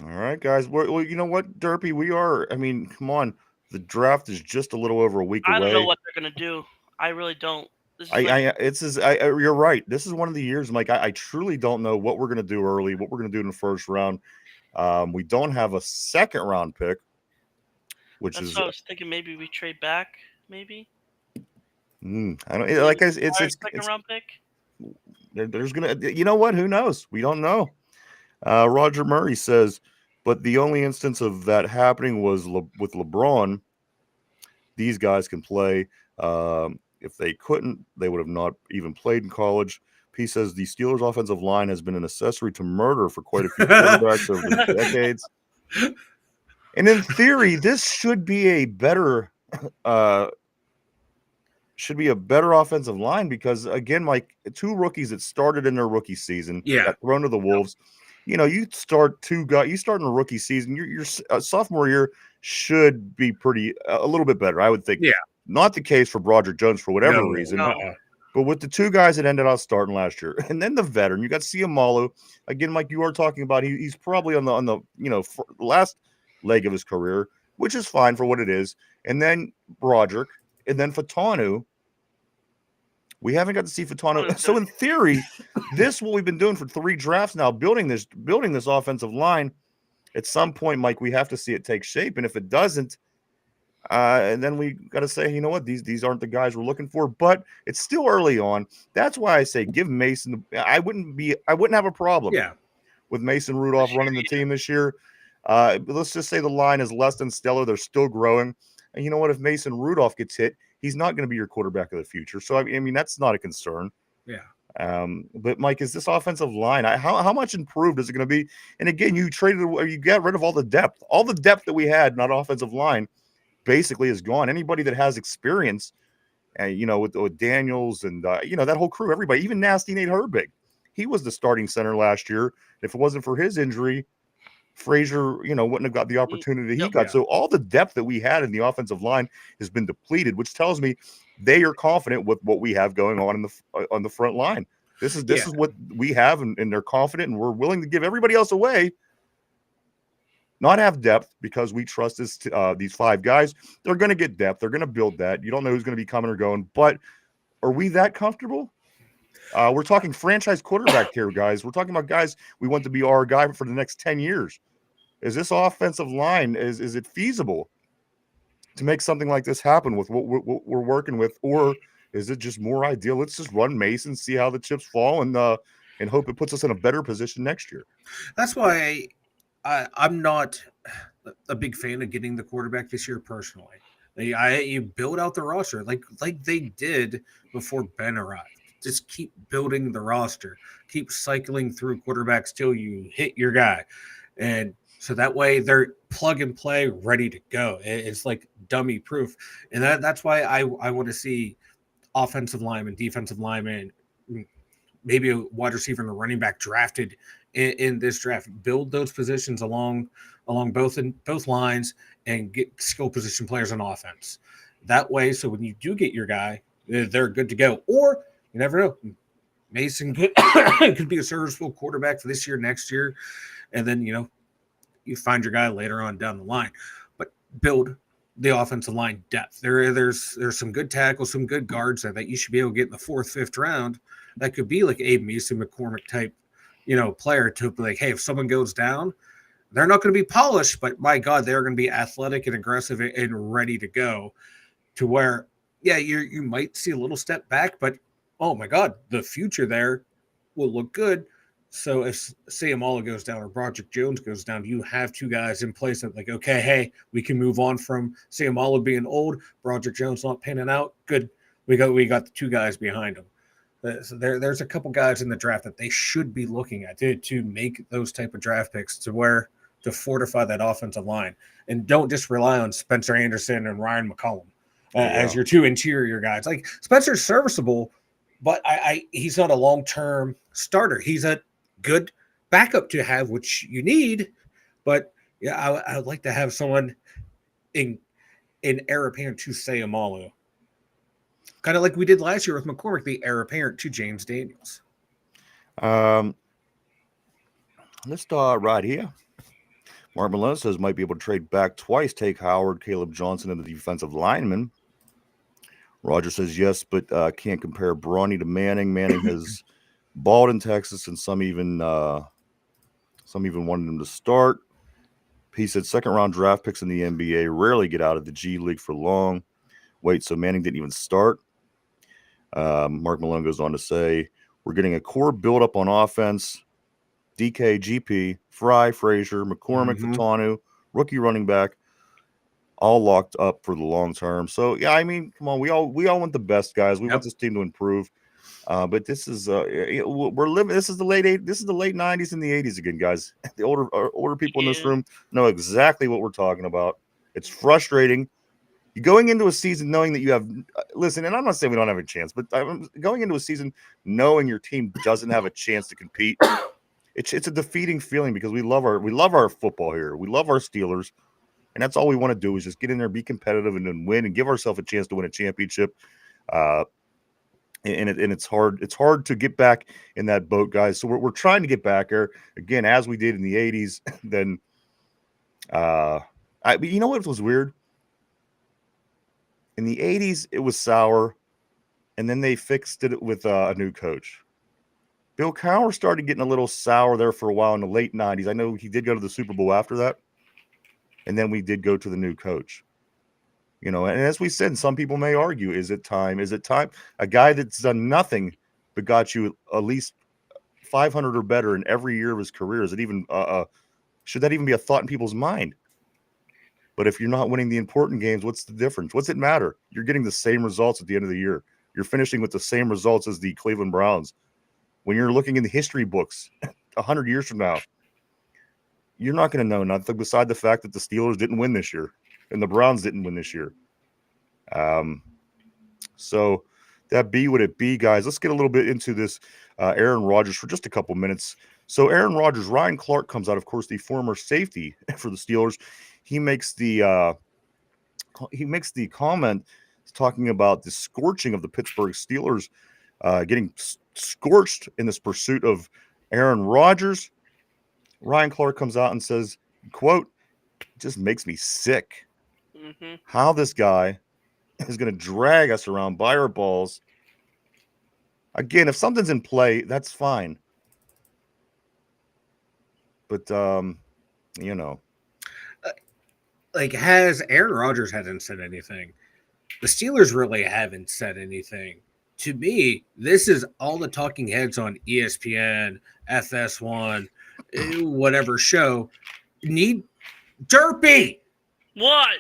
All right, guys. Well, you know what, Derpy? We are. I mean, come on. The draft is just a little over a week I don't know away. what they're gonna do. I really don't. This is like You're right. This is one of the years, Mike. I truly don't know what we're gonna do early, what we're gonna do in the first round. We don't have a second round pick, which that's is what I was thinking. Maybe we trade back. Maybe I don't maybe like. It's our second round pick. there's gonna. You know what? Who knows? We don't know. Roger Murray says, but the only instance of that happening was with LeBron. These guys can play. If they couldn't, they would have not even played in college. He says the Steelers' offensive line has been an accessory to murder for quite a few quarterbacks over the decades. And in theory, this should be a better offensive line because again, Mike, two rookies that started in their rookie season, got thrown to the Wolves. You know, you start two guys. You start in a rookie season. Your sophomore year should be a little bit better, I would think. Yeah. Not the case for Broderick Jones for whatever reason. No. But with the two guys that ended up starting last year, and then the veteran, you got Ciamalo. Again, Mike, you are talking about he's probably on the last leg of his career, which is fine for what it is. And then Broderick, and then Fatanu. We haven't got to see Fatanu. So in theory, this what we've been doing for 3 drafts now, building this offensive line. At some point, Mike, we have to see it take shape, and if it doesn't, and then we got to say, you know what, these aren't the guys we're looking for. But it's still early on. That's why I say give Mason. I wouldn't have a problem. With Mason Rudolph running the team this year. But let's just say the line is less than stellar. They're still growing. And you know what? If Mason Rudolph gets hit, he's not going to be your quarterback of the future. So, I mean, that's not a concern. Yeah. But, Mike, is this offensive line, how much improved is it going to be? And, again, you got rid of all the depth. All the depth that we had in that offensive line basically is gone. Anybody that has experience, with Daniels and, that whole crew, everybody, even nasty Nate Herbig, he was the starting center last year. If it wasn't for his injury, Frazier, wouldn't have got the opportunity he got. So all the depth that we had in the offensive line has been depleted, which tells me they are confident with what we have going on on the front line. This is what we have, and they're confident, and we're willing to give everybody else away. Not have depth because we trust these 5 guys. They're going to get depth. They're going to build that. You don't know who's going to be coming or going, but are we that comfortable? We're talking franchise quarterback here, guys. We're talking about guys we want to be our guy for the next 10 years. Is this offensive line, is it feasible to make something like this happen with what we're working with? Or is it just more ideal? Let's just run Mason, see how the chips fall, and hope it puts us in a better position next year. That's why I'm not a big fan of getting the quarterback this year personally. You build out the roster like they did before Ben arrived. Just keep building the roster. Keep cycling through quarterbacks till you hit your guy. And so that way they're plug and play, ready to go. It's like dummy proof. And that's why I want to see offensive linemen, defensive linemen, maybe a wide receiver and a running back drafted in this draft. Build those positions along both lines and get skill position players on offense. That way, so when you do get your guy, they're good to go. Or you never know. Mason could be a serviceable quarterback for this year, next year, and then you find your guy later on down the line. But build the offensive line depth. There's some good tackles, some good guards that you should be able to get in the 4th, 5th round. That could be like Abe Mason, McCormick type, player to be like, hey, if someone goes down, they're not going to be polished, but my God, they're going to be athletic and aggressive and ready to go. To where, you might see a little step back, but oh my God, the future there will look good. So if Ciamalo goes down or Broderick Jones goes down, you have 2 guys in place that like, okay, hey, we can move on from Ciamalo being old, Broderick Jones not panning out. Good. We got the 2 guys behind him. So there's a couple guys in the draft that they should be looking at to make those type of draft picks to where to fortify that offensive line, and don't just rely on Spencer Anderson and Ryan McCollum as your two interior guys. Like Spencer's serviceable, but he's not a long-term starter. He's a good backup to have, which you need. But yeah, I would like to have someone in heir apparent to Sayamalu. Kind of like we did last year with McCormick, the heir apparent to James Daniels. Let's start right here. Mark Malone says might be able to trade back twice, take Howard, Caleb Johnson, and the defensive lineman. Roger says yes, but can't compare Brawny to Manning. Manning has balled in Texas, and some even wanted him to start. He said second-round draft picks in the NBA rarely get out of the G League for long. Wait, so Manning didn't even start? Mark Malone goes on to say, we're getting a core build-up on offense. DK, GP, Fry, Frazier, McCormick, Fatanu, rookie running back, all locked up for the long term. So yeah, I mean, come on, we all want the best, guys. We want this team to improve. But this is we're living. This is the late '90s and the '80s again, guys. The older people in this room know exactly what we're talking about. It's frustrating. You're going into a season knowing that you have listen, and I'm not saying we don't have a chance, but I'm going into a season knowing your team doesn't have a chance to compete. It's a defeating feeling because we love our football here. We love our Steelers, and that's all we want to do is just get in there, be competitive, and then win and give ourselves a chance to win a championship. And it's hard. It's hard to get back in that boat, guys. So we're trying to get back there again, as we did in the '80s. Then, you know what was weird? In the '80s, it was sour, and then they fixed it with a new coach. Bill Cowher started getting a little sour there for a while in the late '90s. I know he did go to the Super Bowl after that, and then we did go to the new coach. You know, and as we said, some people may argue, is it time? Is it time? A guy that's done nothing but got you at least 500 or better in every year of his career, is it even should that even be a thought in people's mind? But if you're not winning the important games, what's the difference? What's it matter? You're getting the same results at the end of the year. You're finishing with the same results as the Cleveland Browns. When you're looking in the history books 100 years from now, you're not going to know nothing beside the fact that the Steelers didn't win this year and the Browns didn't win this year. So that be what it be, guys. Let's get a little bit into this Aaron Rodgers for just a couple minutes. So Aaron Rodgers, Ryan Clark comes out, of course, the former safety for the Steelers. He makes the comment talking about the scorching of the Pittsburgh Steelers, getting scorched in this pursuit of Aaron Rodgers. Ryan Clark comes out and says, quote, "It just makes me sick how this guy is going to drag us around by our balls." Again, if something's in play, that's fine. But, you know. Like, Aaron Rodgers hasn't said anything. The Steelers really haven't said anything. To me, this is all the talking heads on ESPN, FS1, whatever show need Derpy. What?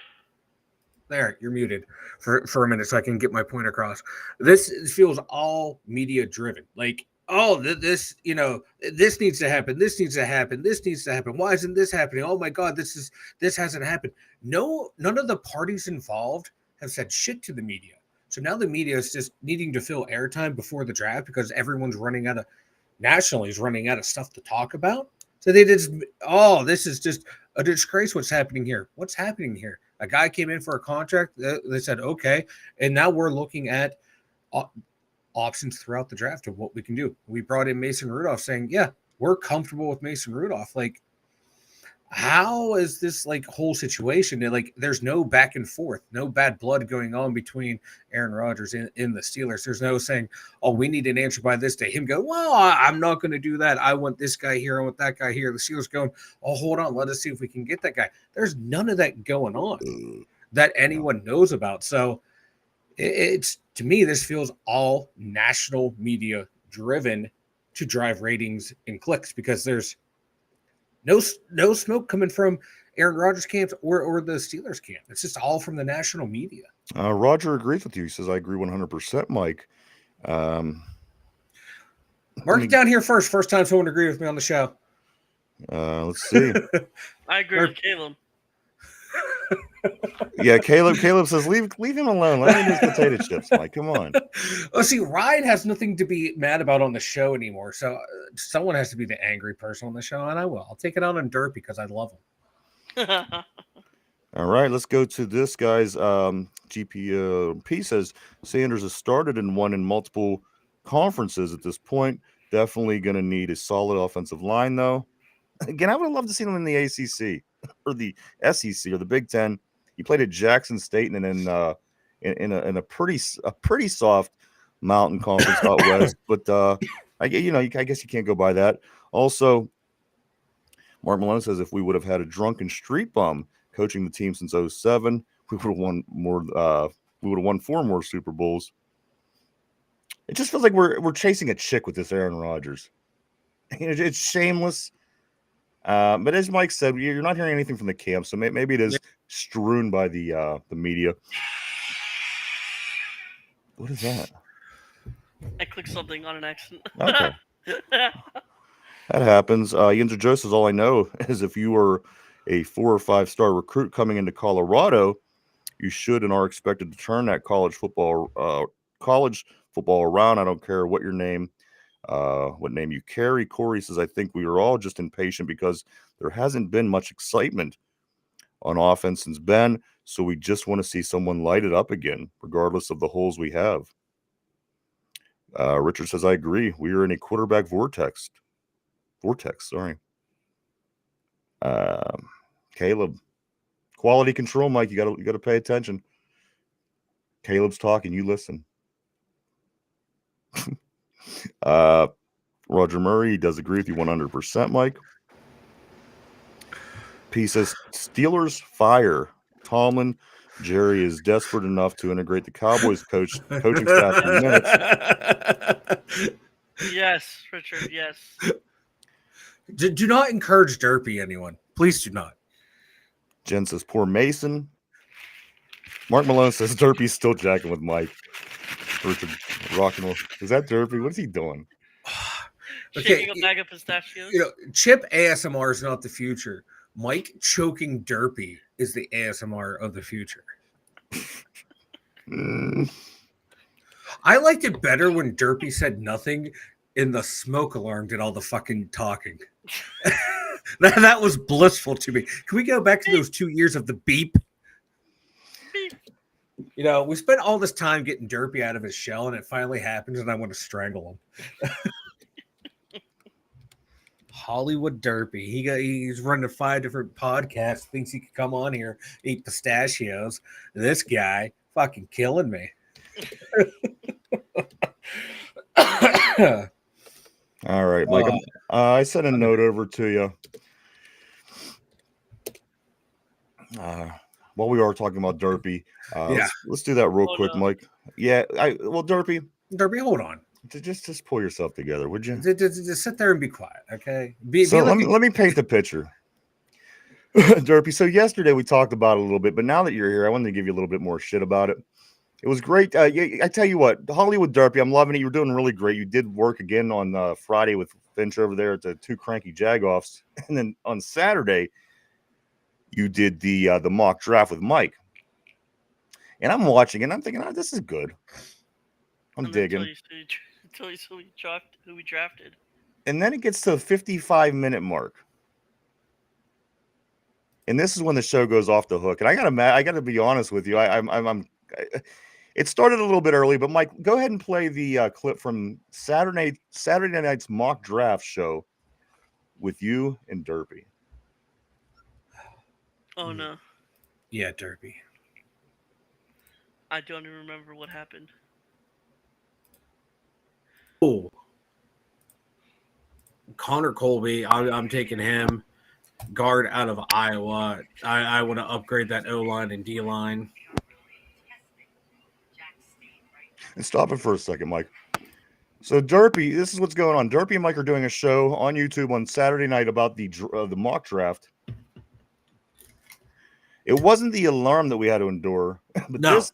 There, you're muted for a minute so I can get my point across. This feels all media driven. Like, oh, this needs to happen. This needs to happen. This needs to happen. Why isn't this happening? Oh my God, this hasn't happened. No, none of the parties involved have said shit to the media. So now the media is just needing to fill airtime before the draft because everyone's running out of stuff to talk about. So they just, this is just a disgrace. What's happening here? What's happening here? A guy came in for a contract. They said, okay. And now we're looking at options throughout the draft of what we can do. We brought in Mason Rudolph saying, yeah, we're comfortable with Mason Rudolph. Like, how is this whole situation? There's no back and forth, no bad blood going on between Aaron Rodgers and the Steelers. There's no saying, oh, we need an answer by this day. Him go, well, I'm not going to do that. I want this guy here. I want that guy here. The Steelers going, oh, hold on. Let us see if we can get that guy. There's none of that going on that anyone knows about. So it's, to me, this feels all national media driven to drive ratings and clicks because there's no smoke coming from Aaron Rodgers' camp or the Steelers' camp. It's just all from the national media. Roger agrees with you. He says, I agree 100%, Mike. Mark it down here first. First time someone agreed with me on the show. Let's see. I agree with Caleb. Yeah, Caleb says leave him alone. Let him eat his potato chips, Mike. Come on. Oh, see, Ryan has nothing to be mad about on the show anymore. So someone has to be the angry person on the show, and I will. I'll take it out on Derpy because I love him. All right, let's go to this guy's GP. Says Sanders has started and won in multiple conferences at this point. Definitely going to need a solid offensive line, though. Again, I would love to see him in the ACC or the SEC or the Big Ten. He played at Jackson State and then in a pretty soft Mountain Conference out west. But I guess you can't go by that. Also, Mark Malone says if we would have had a drunken street bum coaching the team since 07, we would have won more. We would have won 4 more Super Bowls. It just feels like we're chasing a chick with this Aaron Rodgers. It's shameless. But as Mike said, you're not hearing anything from the camp, so maybe it is strewn by the media. What is that? I clicked something on an accident. Okay. That happens. Yinzer Joe says, all I know is if you were a 4 or 5 star recruit coming into Colorado, you should and are expected to turn that college football around. I don't care what your name, what name you carry. Corey says, I think we are all just impatient because there hasn't been much excitement on offense since Ben, so we just want to see someone light it up again, regardless of the holes we have. Richard says, I agree. We are in a quarterback vortex. Sorry. Caleb, quality control, Mike. You gotta pay attention. Caleb's talking. You listen. Roger Murray does agree with you 100%, Mike. P says Steelers fire Tomlin. Jerry is desperate enough to integrate the Cowboys coaching staff in minutes. Yes, Richard. Yes. Do not encourage Derpy, anyone. Please do not. Jen says poor Mason. Mark Malone says Derpy's still jacking with Mike. Richard rocking with. Is that Derpy? What's he doing? Shaking a bag of pistachios. Chip ASMR is not the future. Mike choking Derpy is the ASMR of the future. I liked it better when Derpy said nothing and the smoke alarm did all the fucking talking. that was blissful to me. Can we go back to those 2 years of the beep? Beep. We spent all this time getting Derpy out of his shell, and it finally happens, and I want to strangle him. Hollywood Derpy. He's running 5 different podcasts, thinks he could come on here, eat pistachios. This guy fucking killing me. All right, Mike. I sent a note over to you. While we are talking about Derpy, let's do that real quick, no. Mike. Yeah, Derpy, hold on. Just pull yourself together, would you? Just sit there and be quiet, okay? Let me paint the picture. Derpy, so yesterday we talked about it a little bit, but now that you're here, I wanted to give you a little bit more shit about it. It was great. I tell you what, Hollywood Derpy, I'm loving it. You're doing really great. You did work again on Friday with Finch over there at the 2 Cranky Jagoffs. And then on Saturday, you did the mock draft with Mike. And I'm watching and I'm thinking, this is good. I'm digging. Until you saw who we drafted. And then it gets to the 55-minute mark. And this is when the show goes off the hook. And I gotta be honest with you. It started a little bit early, but Mike, go ahead and play the clip from Saturday night's mock draft show with you and Derpy. Oh no. Yeah, Derpy. I don't even remember what happened. Oh. Connor Colby, I'm taking him. Guard out of Iowa. I want to upgrade that O-line and D-line. And stop it for a second, Mike. So Derpy, this is what's going on. Derpy and Mike are doing a show on YouTube on Saturday night about the mock draft. It wasn't the alarm that we had to endure. But no. This,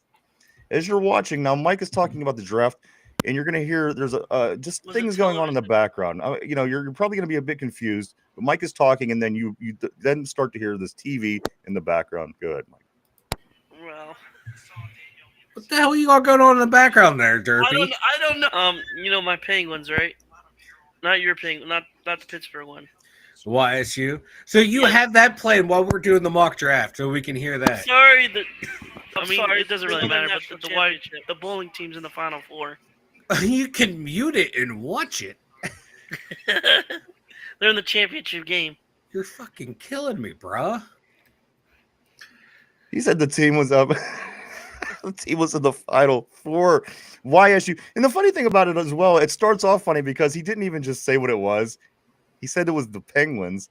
as you're watching, now Mike is talking about the draft. and you're going to hear there's just Was it things going on in the television? background. You're probably going to be a bit confused, but Mike is talking, and then you then start to hear this TV in the background. Go ahead, Mike. Well, What the hell you got going on in the background there, I Derpy? don't. I don't know. You know my Penguins, right? Not your Penguin. Not the Pittsburgh one. YSU. So you have that playing while we're doing the mock draft, so we can hear that. Sorry, I mean, sorry, it doesn't they really won the matter. national But championship. the bowling team's in the Final Four. You can mute it and watch it. They're in the championship game. You're fucking killing me, bruh. He said the team was up. The team was in the Final Four. YSU. And the funny thing about it as well, it starts off funny because he didn't even just say what it was. He said it was the Penguins.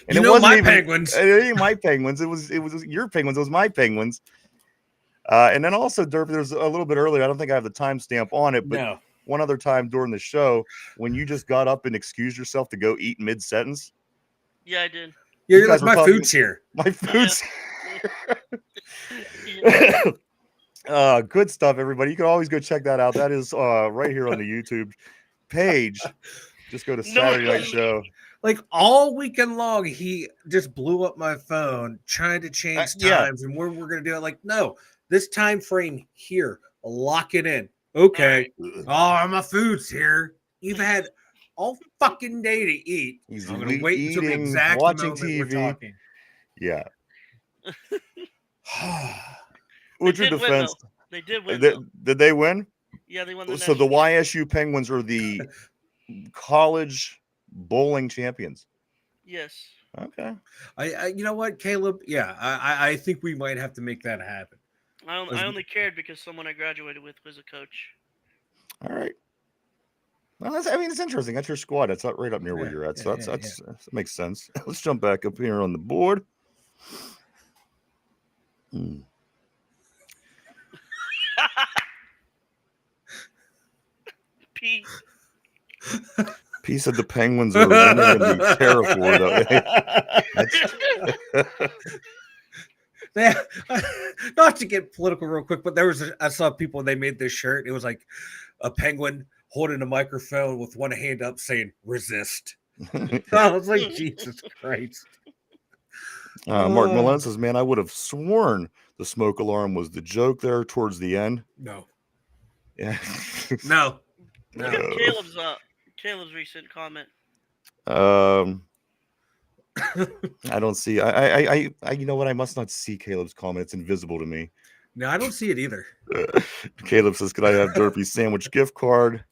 And You it know wasn't my even Penguins. It ain't my Penguins. It was your Penguins. It was my Penguins. And then also, Derp, there's a little bit earlier. I don't think I have the timestamp on it, but No. one other time during the show when you just got up and excused yourself to go eat mid-sentence. Yeah, I did. You're guys like, were my talking- food's here. My food's Yeah. good stuff, everybody. You can always go check that out. That is right here on the YouTube page. Just go to Saturday Night Show. Like all weekend long, he just blew up my phone trying to change Yeah. times and where we're gonna do it. Like, no, this time frame here, lock it in. Okay. Oh, my food's here. You've had all fucking day to eat. He's I'm gonna wait until the eating, exact watching moment we're TV. talking. Yeah. They What's your did win, defense? though. They did win. though. Did they win? Yeah, they won the So the national YSU Penguins are the college bowling champions. Yes. Okay. I you know what, Caleb? Yeah, I think we might have to make that happen. I only cared because someone I graduated with was a coach. All right. Well, it's interesting. That's your squad. That's not right up near where Yeah, you're at. yeah, So yeah, that makes sense. Let's jump back up here on the board. P. P said the Penguins are winning in the Terra Four, though. Not to get political real quick, but I saw people, they made this shirt. It was like a penguin holding a microphone with one hand up saying resist. I was like, Jesus Christ. Mark Millen says, man, I would have sworn the smoke alarm was the joke there towards the end. No. Yeah. No. Look at Caleb's recent comment. I don't see. I you know what? I must not see Caleb's comment. It's invisible to me. No, I don't see it either. Caleb says, "Could I have Derpy's sandwich gift card?"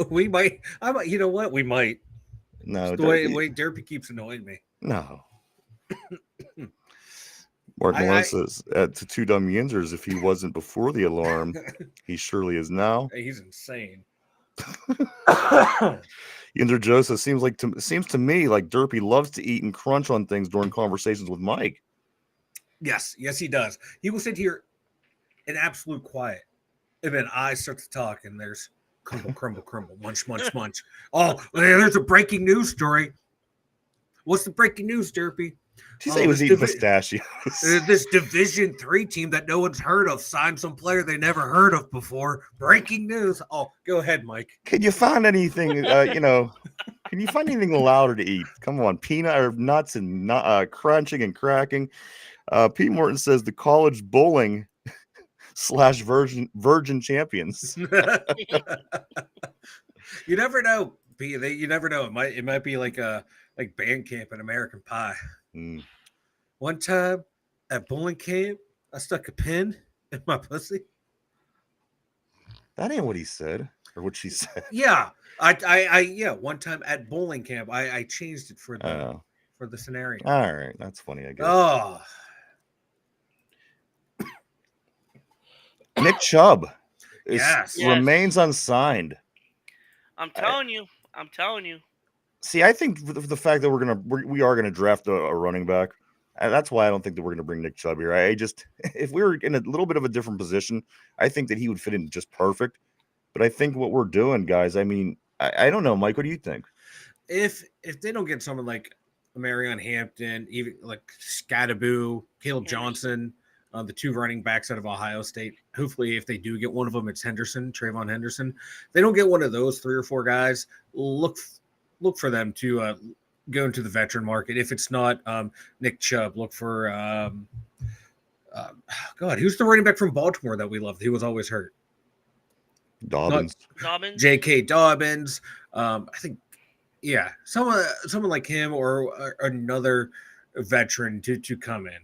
We might. You know what? We might. No. The way Derpy keeps annoying me. No. Mark Malone says, to two dumb yinzers, if he wasn't before the alarm, he surely is now. He's insane. Yinzer Joseph seems to me like Derpy loves to eat and crunch on things during conversations with Mike. Yes, he does. He will sit here in absolute quiet, and then I start to talk, and there's crumble, crumble, crumble, munch, munch, munch. Oh, there's a breaking news story. What's the breaking news, Derpy? Did you say he was eating pistachios? This Division III team that no one's heard of signed some player they never heard of before. Breaking news. Oh, go ahead, Mike. Can you find anything, can you find anything louder to eat? Come on, peanut or nuts and crunching and cracking. Pete Morton says the college bowling / virgin champions. You never know, P. You never know. It might be like band camp and American Pie. Mm. One time at bowling camp, I stuck a pin in my pussy. That ain't what he said or what she said. Yeah, one time at bowling camp, I changed it for the scenario. All right, that's funny, I guess. Oh, Nick Chubb remains unsigned. I'm telling you. See, I think the fact that we are gonna draft a running back, that's why I don't think that we're gonna bring Nick Chubb here. If we were in a little bit of a different position, I think that he would fit in just perfect. But I think what we're doing, guys, I mean, I don't know, Mike. What do you think? If they don't get someone like Marion Hampton, even like Scattaboo, Caleb Johnson, the 2 running backs out of Ohio State. Hopefully, if they do get one of them, it's Trayvon Henderson. If they don't get one of those 3 or 4 guys, look for them to go into the veteran market. If it's not Nick Chubb, look for God, who's the running back from Baltimore that we loved? He was always hurt. Dobbins. Dobbins. J.K. Dobbins. I think, yeah, someone like him or another veteran to come in.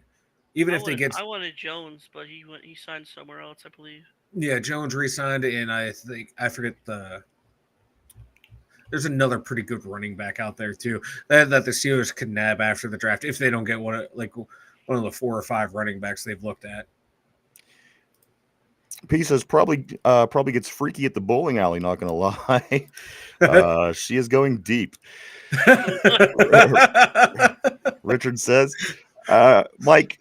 Even if they get, I wanted Jones, but he signed somewhere else, I believe. Yeah, Jones re-signed, and I forget there's another pretty good running back out there too that the Steelers could nab after the draft if they don't get one of the 4 or 5 running backs they've looked at. P says probably gets freaky at the bowling alley. Not gonna lie, she is going deep. Richard says, Mike.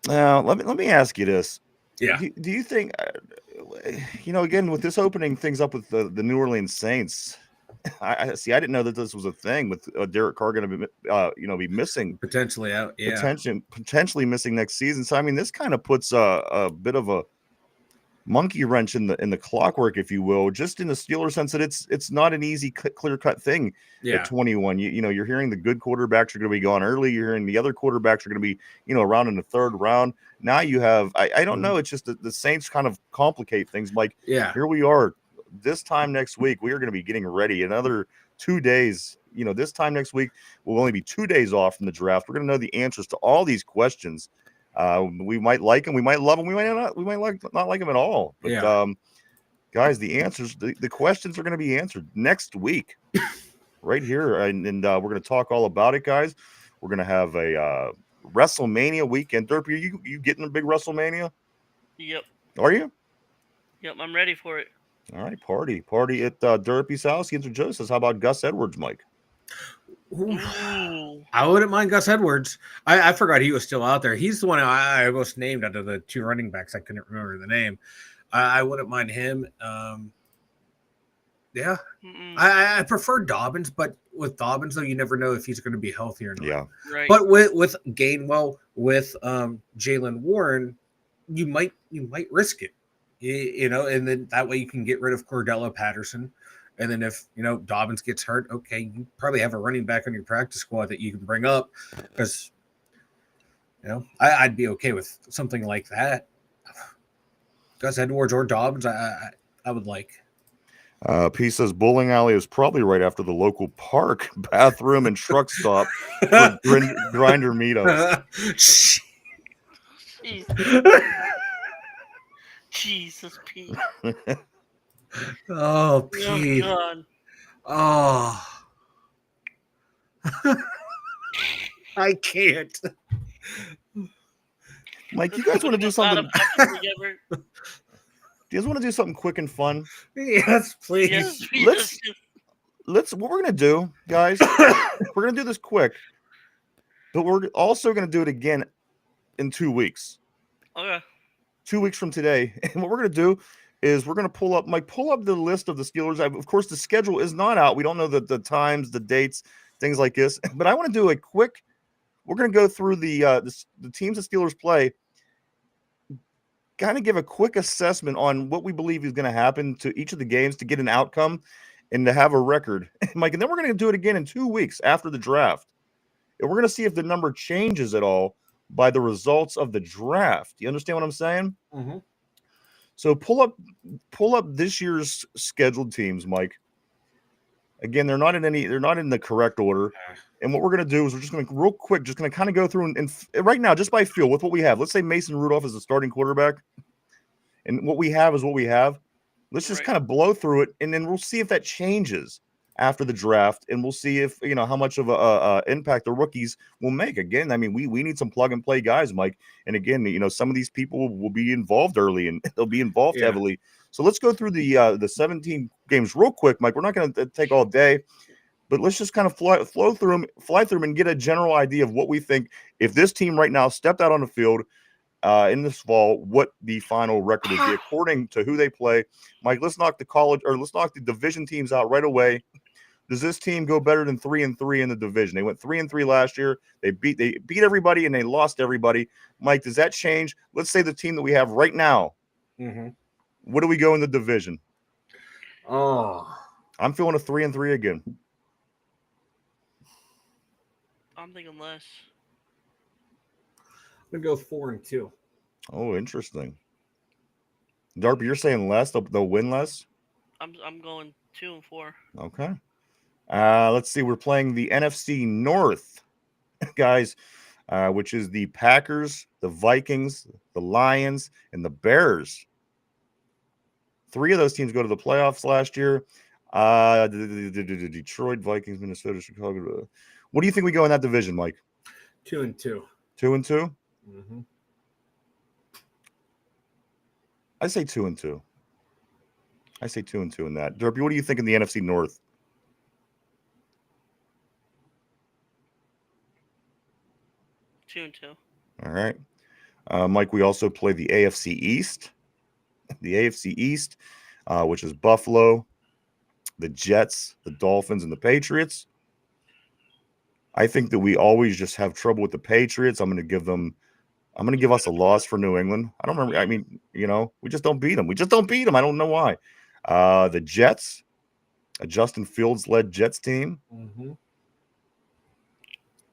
Now let me ask you this. Yeah. Do you think, again, with this opening things up with the New Orleans Saints, I didn't know that this was a thing with Derek Carr going to be be missing potentially out, yeah, potentially missing next season. So I mean, this kind of puts a bit of a monkey wrench in the clockwork, if you will, just in the Steelers sense that it's not an easy clear cut thing. At 21. You're hearing the good quarterbacks are going to be gone early. You're hearing the other quarterbacks are going to be around in the 3rd round. Now you have I don't know. It's just the Saints kind of complicate things. Like, here we are this time next week. We are going to be getting ready another 2 days. This time next week will only be 2 days off from the draft. We're going to know the answers to all these questions. We might like them, we might love them, we might not like them at all. But guys, the answers, the questions are going to be answered next week, right here, and we're going to talk all about it, guys. We're going to have a WrestleMania weekend. Derpy, are you getting a big WrestleMania? Yep. Are you? Yep, I'm ready for it. All right, party at Derpy's house. He Joe says, how about Gus Edwards, Mike? Ooh. I wouldn't mind Gus Edwards. I forgot he was still out there. He's the one I almost named out of the 2 running backs. I couldn't remember the name. I wouldn't mind him. Yeah. I prefer Dobbins, but with Dobbins, though, you never know if he's going to be healthy or not. Yeah. Right. But with Gainwell, with Jaylen Warren, you might risk it. And then that way you can get rid of Cordell Patterson. And then if, Dobbins gets hurt, okay, you probably have a running back on your practice squad that you can bring up because, I'd be okay with something like that. Gus Edwards or Dobbins, I would like. P says bowling alley is probably right after the local park, bathroom, and truck stop for grinder meetups. Jesus, Pete. Oh, Pete. Oh, God. Oh. I can't. Mike, you guys want to do something? Do you guys want to do something quick and fun? Yes, please. Yes, Let's what we're gonna do, guys. We're gonna do this quick, but we're also gonna do it again in 2 weeks. Okay. 2 weeks from today. And what we're gonna do is we're going to pull up the list of the Steelers. Of course, the schedule is not out. We don't know the times, the dates, things like this. But I want to do a quick. We're going to go through the teams the Steelers play. Kind of give a quick assessment on what we believe is going to happen to each of the games to get an outcome and to have a record, Mike. And then we're going to do it again in 2 weeks after the draft, and we're going to see if the number changes at all by the results of the draft. You understand what I'm saying? Mm-hmm. So pull up this year's scheduled teams, Mike. Again, they're not in the correct order. And what we're going to do is we're just going to real quick, just going to kind of go through and right now, just by feel with what we have. Let's say Mason Rudolph is the starting quarterback, and what we have is what we have. Let's just kind of blow through it, and then we'll see if that changes after the draft, and we'll see if how much of a impact the rookies will make. Again, I mean, we need some plug and play guys, Mike. And again, some of these people will be involved early, and they'll be involved heavily. So let's go through the 17 games real quick, Mike. We're not going to take all day, but let's just kind of fly through them, and get a general idea of what we think if this team right now stepped out on the field in this fall, what the final record would be according to who they play. Mike, let's knock the division teams out right away. does this team go better than 3-3 in the division? They went 3-3 last year. They beat everybody and they lost everybody. Mike, does that change? Let's say the team that we have right now. Mm-hmm. What do we go in the division? Oh, I'm feeling a 3-3 again. I'm thinking less. I'm gonna go 4-2. Oh, interesting. Darby, you're saying less? They'll win less? I'm going 2-4. Okay. Let's see. We're playing the NFC North, guys, which is the Packers, the Vikings, the Lions, and the Bears. 3 of those teams go to the playoffs last year. Detroit, Vikings, Minnesota, Chicago. What do you think we go in that division, Mike? 2-2. 2-2? Mm-hmm. I say 2-2. I say 2-2 in that. Derby, what do you think in the NFC North? 2-2. All right. Mike, we also play the AFC East. The AFC East, which is Buffalo, the Jets, the Dolphins, and the Patriots. I think that we always just have trouble with the Patriots. I'm going to give us a loss for New England. I don't remember. I mean, we just don't beat them. I don't know why. The Jets, a Justin Fields-led Jets team. Mm-hmm.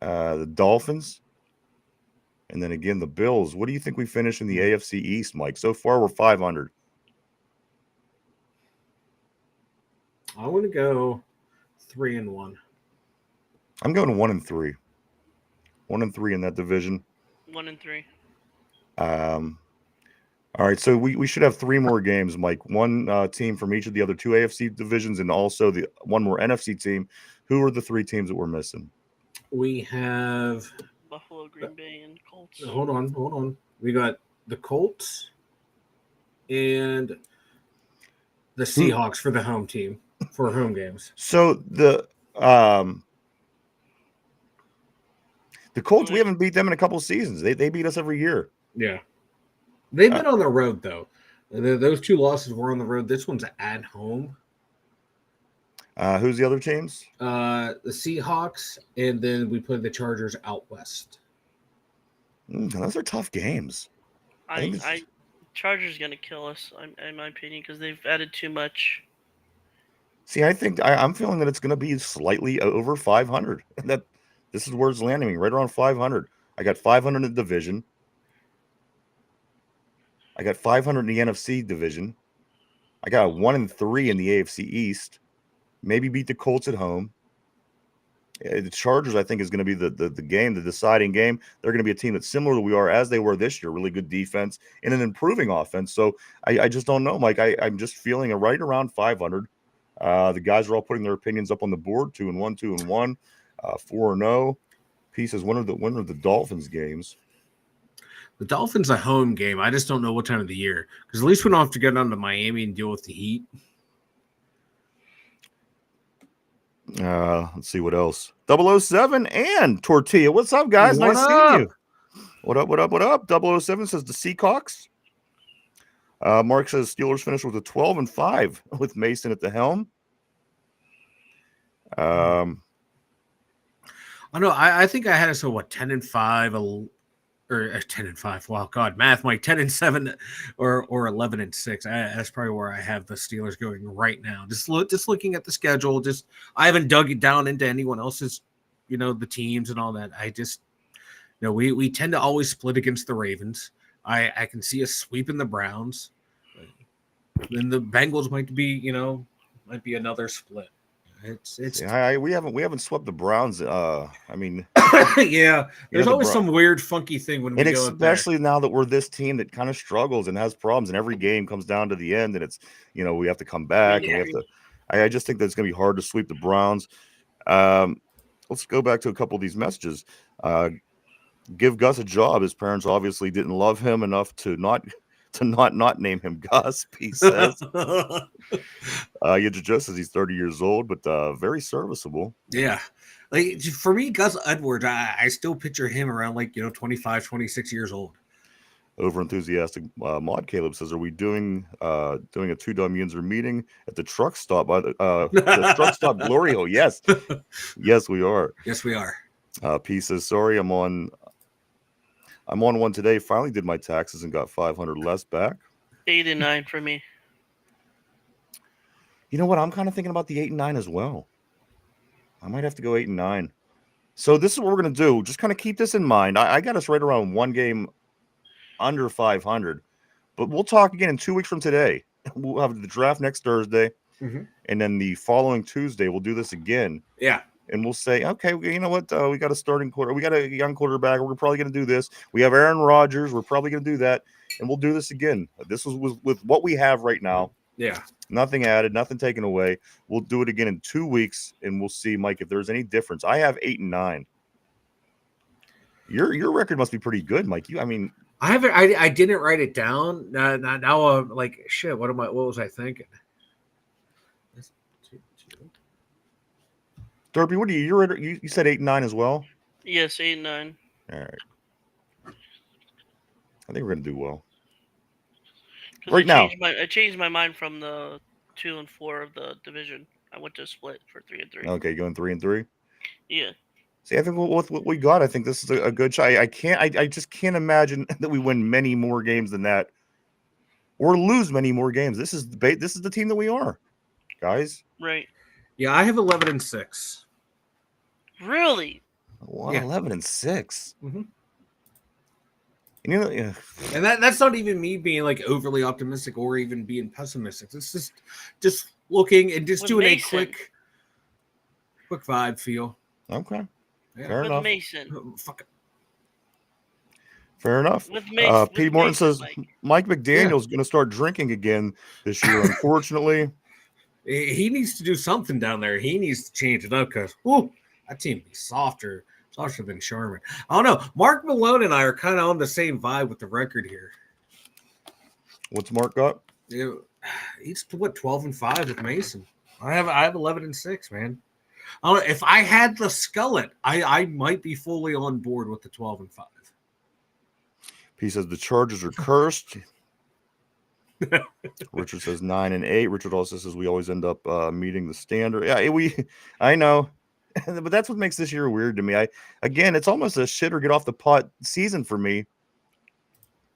The Dolphins. And then again, the Bills. What do you think we finish in the AFC East, Mike? So far, we're 500. I want to go 3-1. I'm going 1-3. 1-3 in that division. 1-3. All right, so we should have 3 more games, Mike. One team from each of the other 2 AFC divisions, and also the one more NFC team. Who are the 3 teams that we're missing? We have Buffalo, Green Bay, and Colts. Hold on. We got the Colts and the Seahawks for the home team for home games. So the Colts, we haven't beat them in a couple of seasons. They beat us every year. Yeah. They've been on the road, though. Those 2 losses were on the road. This one's at home. Who's the other teams? The Seahawks, and then we play the Chargers out west. Those are tough games. Chargers gonna kill us, in my opinion, because they've added too much. See, I think I'm feeling that it's going to be slightly over 500. That this is where it's landing, right around 500. I got 500 in the division. I got 500 in the NFC division. I got a 1-3 in the AFC East. Maybe beat the Colts at home. The Chargers, I think, is going to be the game, the deciding game. They're going to be a team that's similar to we are as they were this year. Really good defense and an improving offense. So I just don't know, Mike. I'm just feeling right around 500. The guys are all putting their opinions up on the board. 2-1, 2-1, 4-0. Peace is one of the Dolphins games. The Dolphins a home game. I just don't know what time of the year, because at least we don't have to go down to Miami and deal with the heat. Let's see what else. 007 and Tortilla. What's up, guys? Nice seeing you. What up? 007 says the Seahawks. Mark says Steelers finished with a 12-5 with Mason at the helm. I know. I think I had us 10-5, or 10-5. Wow, God, math, Mike. 10-7 or 11-6. That's probably where I have the Steelers going right now. Just looking at the schedule. I haven't dug it down into anyone else's, the teams and all that. I just, we tend to always split against the Ravens. I can see us sweeping the Browns. Then the Bengals might be another split. We haven't swept the Browns. I mean, yeah, there's always some weird, funky thing when we go up there. Especially now that we're this team that kind of struggles and has problems, and every game comes down to the end, and it's we have to come back, and we have to. I just think that it's going to be hard to sweep the Browns. Let's go back to a couple of these messages. Give Gus a job. His parents obviously didn't love him enough to not name him Gus, he says. Just as he's 30 years old, but very serviceable. Yeah. Like, for me, Gus Edwards, I still picture him around 25, 26 years old. Over enthusiastic mod Caleb says, "Are we doing a two dumb Yinzer meeting at the truck stop by the truck stop Glory Hole?" Yes, yes, we are. Yes, we are. P says, "Sorry, I'm on one today. Finally did my taxes and got 500 less back." 8 and 9 for me. You know what? I'm kind of thinking about the 8 and 9 as well. I might have to go 8 and 9. So this is what we're gonna do. Just kind of keep this in mind. I got us right around one game under 500. But we'll talk again in 2 weeks from today. We'll have the draft next Thursday. And then the following Tuesday, we'll do this again. Yeah. And we'll say, okay, you know what? We got a starting quarter. We got a young quarterback. We're probably going to do this. We have Aaron Rodgers. We're probably going to do that. And we'll do this again. This was with what we have right now. Yeah. Nothing added, nothing taken away. We'll do it again in 2 weeks, and we'll see, Mike, if there's any difference. I have 8 and 9. Your record must be pretty good, Mike. I haven't. I didn't write it down. Now I'm like, shit. What was I thinking? Derby, what do you said 8 and 9 as well? Yes, 8 and 9. All right. I think we're gonna do well. 'Cause Right now. I changed my mind from the 2 and 4 of the division. I went to a split for 3 and 3. Okay, going 3 and 3. Yeah. See, I think with what we got, I think this is a good shot. I just can't imagine that we win many more games than that, or lose many more games. This is the team that we are, guys. Right. Yeah, I have 11 and 6. Really? Wow, Yeah. 11 and 6. Mm-hmm. And you know, yeah. And that's not even me being like overly optimistic or even being pessimistic. It's just looking and just With doing Mason. a quick vibe feel. Okay, Yeah. fair With enough. Mason. Fuck it. Fair enough. With Mason. Pete with Morton Mason, says Mike. Mike McDaniel's going to start drinking again this year. Unfortunately, He needs to do something down there. He needs to change it up because that team be softer than Sharman. I don't know. Mark Malone and I are kind of on the same vibe with the record here. what's Mark got? He's 12 and 5 with Mason. I have 11 and 6, man. I don't know, if I had the skullet, I might be fully on board with the 12 and 5. He says the Chargers are cursed. Richard says 9 and 8. Richard also says we always end up meeting the standard. Yeah, I know, but that's what makes this year weird to me. Again, it's almost a shit or get off the pot season for me.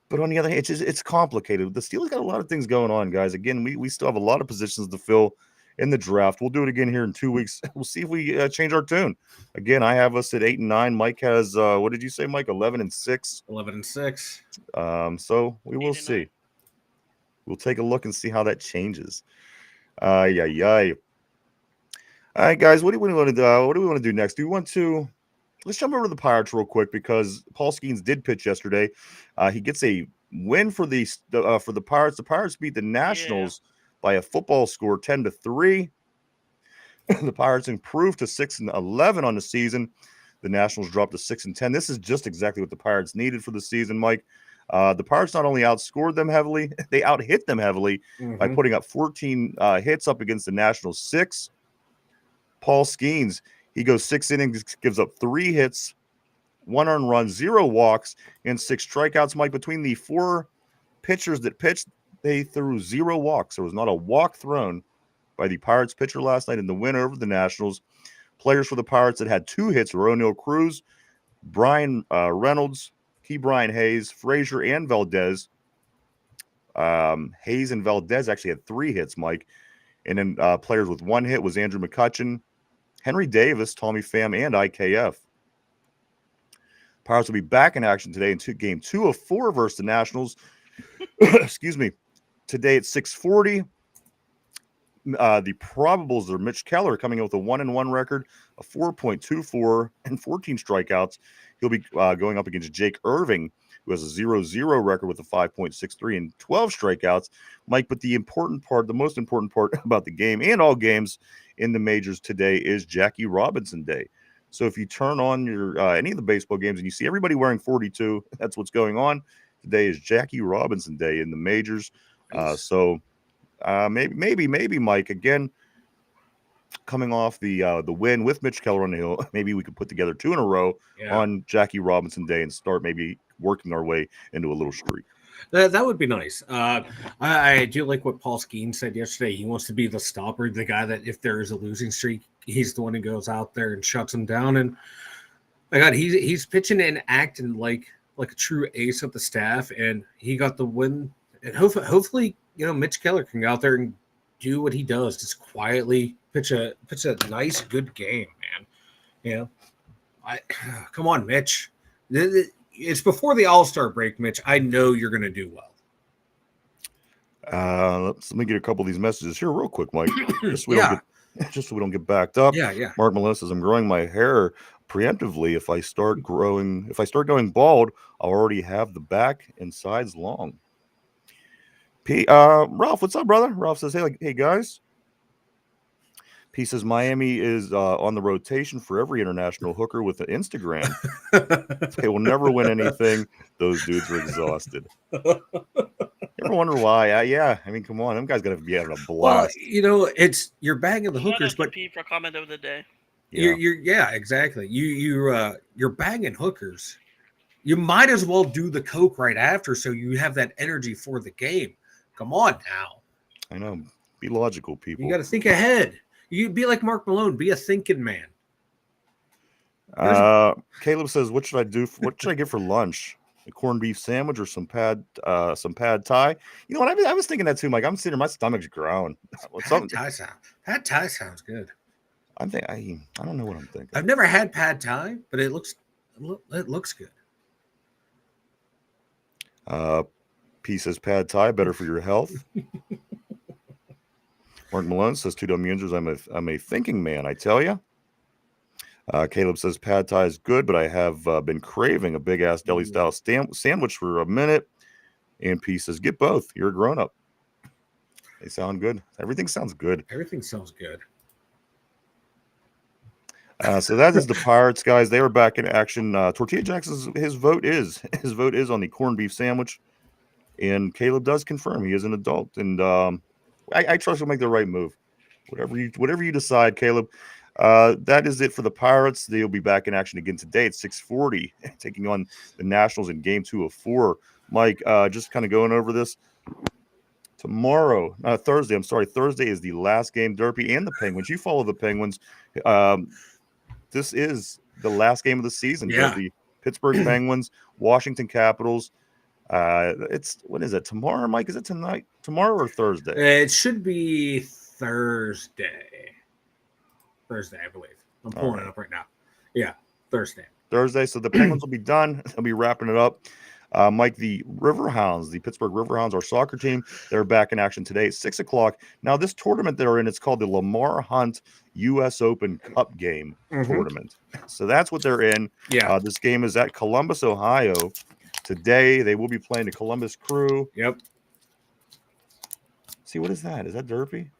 But on the other hand, it's complicated. The Steelers got a lot of things going on, guys. Again, we still have a lot of positions to fill in the draft. We'll do it again here in 2 weeks. We'll see if we change our tune. Again, I have us at 8 and 9. Mike has what did you say, Mike? 11 and 6. 11 and 6. So we will 8 and see. 9. We'll take a look and see how that changes. Yeah. All right, guys. What do we want to do? What do we want to do next? Do we want to? Let's jump over to the Pirates real quick because Paul Skeens did pitch yesterday. He gets a win for the Pirates. The Pirates beat the Nationals by a football score 10-3. The Pirates improved to 6-11 on the season. The Nationals dropped to 6-10. This is just exactly what the Pirates needed for the season, Mike. The Pirates not only outscored them heavily, they out-hit them heavily by putting up 14 hits up against the Nationals 6. Paul Skeens, he goes 6 innings, gives up 3 hits, 1 earned run, 0 walks, and 6 strikeouts. Mike, between the 4 pitchers that pitched, they threw 0 walks. There was not a walk thrown by the Pirates pitcher last night in the win over the Nationals. Players for the Pirates that had 2 hits were O'Neill Cruz, Brian Reynolds, Brian Hayes, Frazier, and Valdez. Hayes and Valdez actually had 3 hits, Mike. And then players with 1 hit was Andrew McCutcheon, Henry Davis, Tommy Pham, and IKF. Pirates will be back in action today in game 2 of 4 versus the Nationals. Excuse me. Today at 6:40. The probables are Mitch Keller coming in with a 1-1 record, a 4.24, and 14 strikeouts. He'll be going up against Jake Irving, who has a 0-0 record with a 5.63 and 12 strikeouts. Mike, but the most important part about the game and all games in the majors today is Jackie Robinson Day. So if you turn on your any of the baseball games and you see everybody wearing 42, that's what's going on. Today is Jackie Robinson Day in the majors. Nice. So maybe, Mike, again, coming off the win with Mitch Keller on the hill, maybe we could put together 2 in a row on Jackie Robinson Day and start maybe working our way into a little streak. That would be nice. I do like what Paul Skeen said yesterday. He wants to be the stopper, the guy that if there is a losing streak, he's the one who goes out there and shuts him down. And my God, he's pitching and acting like a true ace of the staff, and he got the win. And hopefully, Mitch Keller can go out there and do what he does, just quietly pitch a nice, good game, man. Come on, Mitch. It's before the All-Star break, Mitch. I know you're going to do well. Let me get a couple of these messages here real quick, Mike. Just so we don't get backed up. Yeah. Mark Malone says, I'm growing my hair preemptively. If I start going bald, I'll already have the back and sides long. Ralph, what's up, brother? Ralph says, hey guys. P says Miami is on the rotation for every international hooker with an Instagram. They will never win anything. Those dudes are exhausted. You ever wonder why? I mean, come on, them guys gotta be having a blast. Well, you're bagging the hookers, but for comment of the day. You're exactly. You're bagging hookers. You might as well do the coke right after, so you have that energy for the game. Come on now. I know. Be logical, people. You got to think ahead. You be like Mark Malone. Be a thinking man. Caleb says, "What should I do? What should I get for lunch? A corned beef sandwich or some pad thai?" You know what? I was thinking that too, Mike. I'm sitting there, my stomach's growling. Pad thai sounds good. I don't know what I'm thinking. I've never had pad thai, but it looks good. P says pad thai better for your health. Mark Malone says, 2 dumb users, I'm a thinking man, I tell you. Caleb says pad thai is good, but I have been craving a big ass deli style sandwich for a minute. And P says, get both. You're a grown up. They sound good. Everything sounds good. Everything sounds good. So that is the Pirates, guys. They are back in action. Tortilla Jackson's his vote is on the corned beef sandwich, and Caleb does confirm he is an adult, and I trust he'll make the right move. Whatever you decide, Caleb. That is it for the Pirates. They'll be back in action again today at 6:40, taking on the Nationals in Game 2 of 4. Mike, just kind of going over this. Thursday is the last game. Derpy and the Penguins. You follow the Penguins. This is the last game of the season. Yeah. The Pittsburgh Penguins, Washington Capitals. When is it? Tomorrow, Mike? Is it tonight? Tomorrow or Thursday? It should be Thursday. Thursday, I believe. I'm pulling it up right now. Yeah, Thursday. So the Penguins will be done. They'll be wrapping it up. Mike, the Riverhounds, the Pittsburgh Riverhounds, our soccer team, they're back in action today at 6 o'clock. Now, this tournament they're in, it's called the Lamar Hunt U.S. Open Cup Game tournament. So that's what they're in. Yeah. This game is at Columbus, Ohio. Today, they will be playing the Columbus Crew. Yep. See, what is that? Is that Derpy?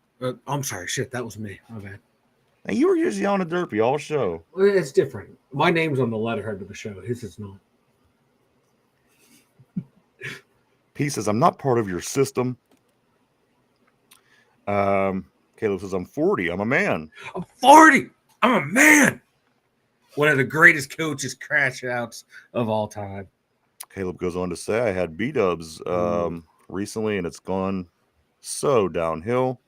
I'm sorry. Shit, that was me. My bad. Now, you were just yelling at Derpy all show. It's different. My name's on the letterhead of the show. His is not. He says, I'm not part of your system. Caleb says, I'm 40. I'm a man. I'm 40. I'm a man. One of the greatest coaches crash outs of all time. Caleb goes on to say, I had B-dubs recently, and it's gone so downhill.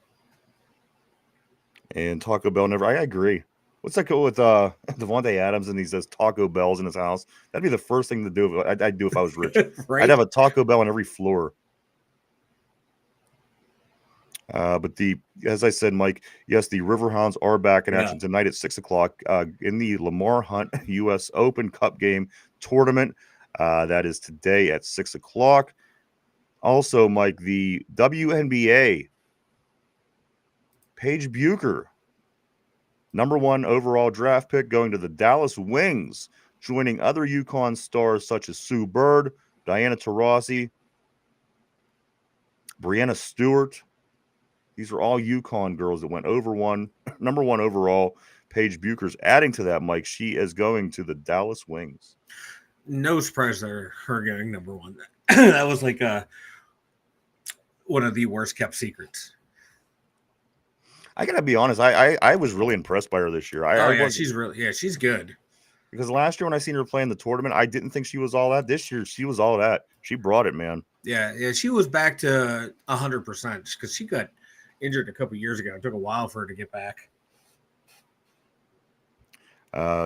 And Taco Bell never. I agree. What's that cool with Devontae Adams, and he says Taco Bell's in his house? That'd be the first thing to do. I'd do if I was rich. Right? I'd have a Taco Bell on every floor. But as I said, Mike, yes, the Riverhounds are back in action tonight at 6 o'clock in the Lamar Hunt U.S. Open Cup Game tournament. That is today at 6 o'clock. Also, Mike, the WNBA, Paige Bucher, #1 overall draft pick, going to the Dallas Wings, joining other UConn stars such as Sue Bird, Diana Taurasi, Brianna Stewart. These are all UConn girls that went #1 overall. Paige Bucher's adding to that, Mike. She is going to the Dallas Wings. No surprise there, her getting #1. That was like one of the worst kept secrets. I gotta be honest. I was really impressed by her this year. I was she's good. because last year when I seen her play in the tournament, I didn't think she was all that. This year she was all that. She brought it, man. Yeah, she was back to 100% because she got injured a couple years ago. It took a while for her to get back.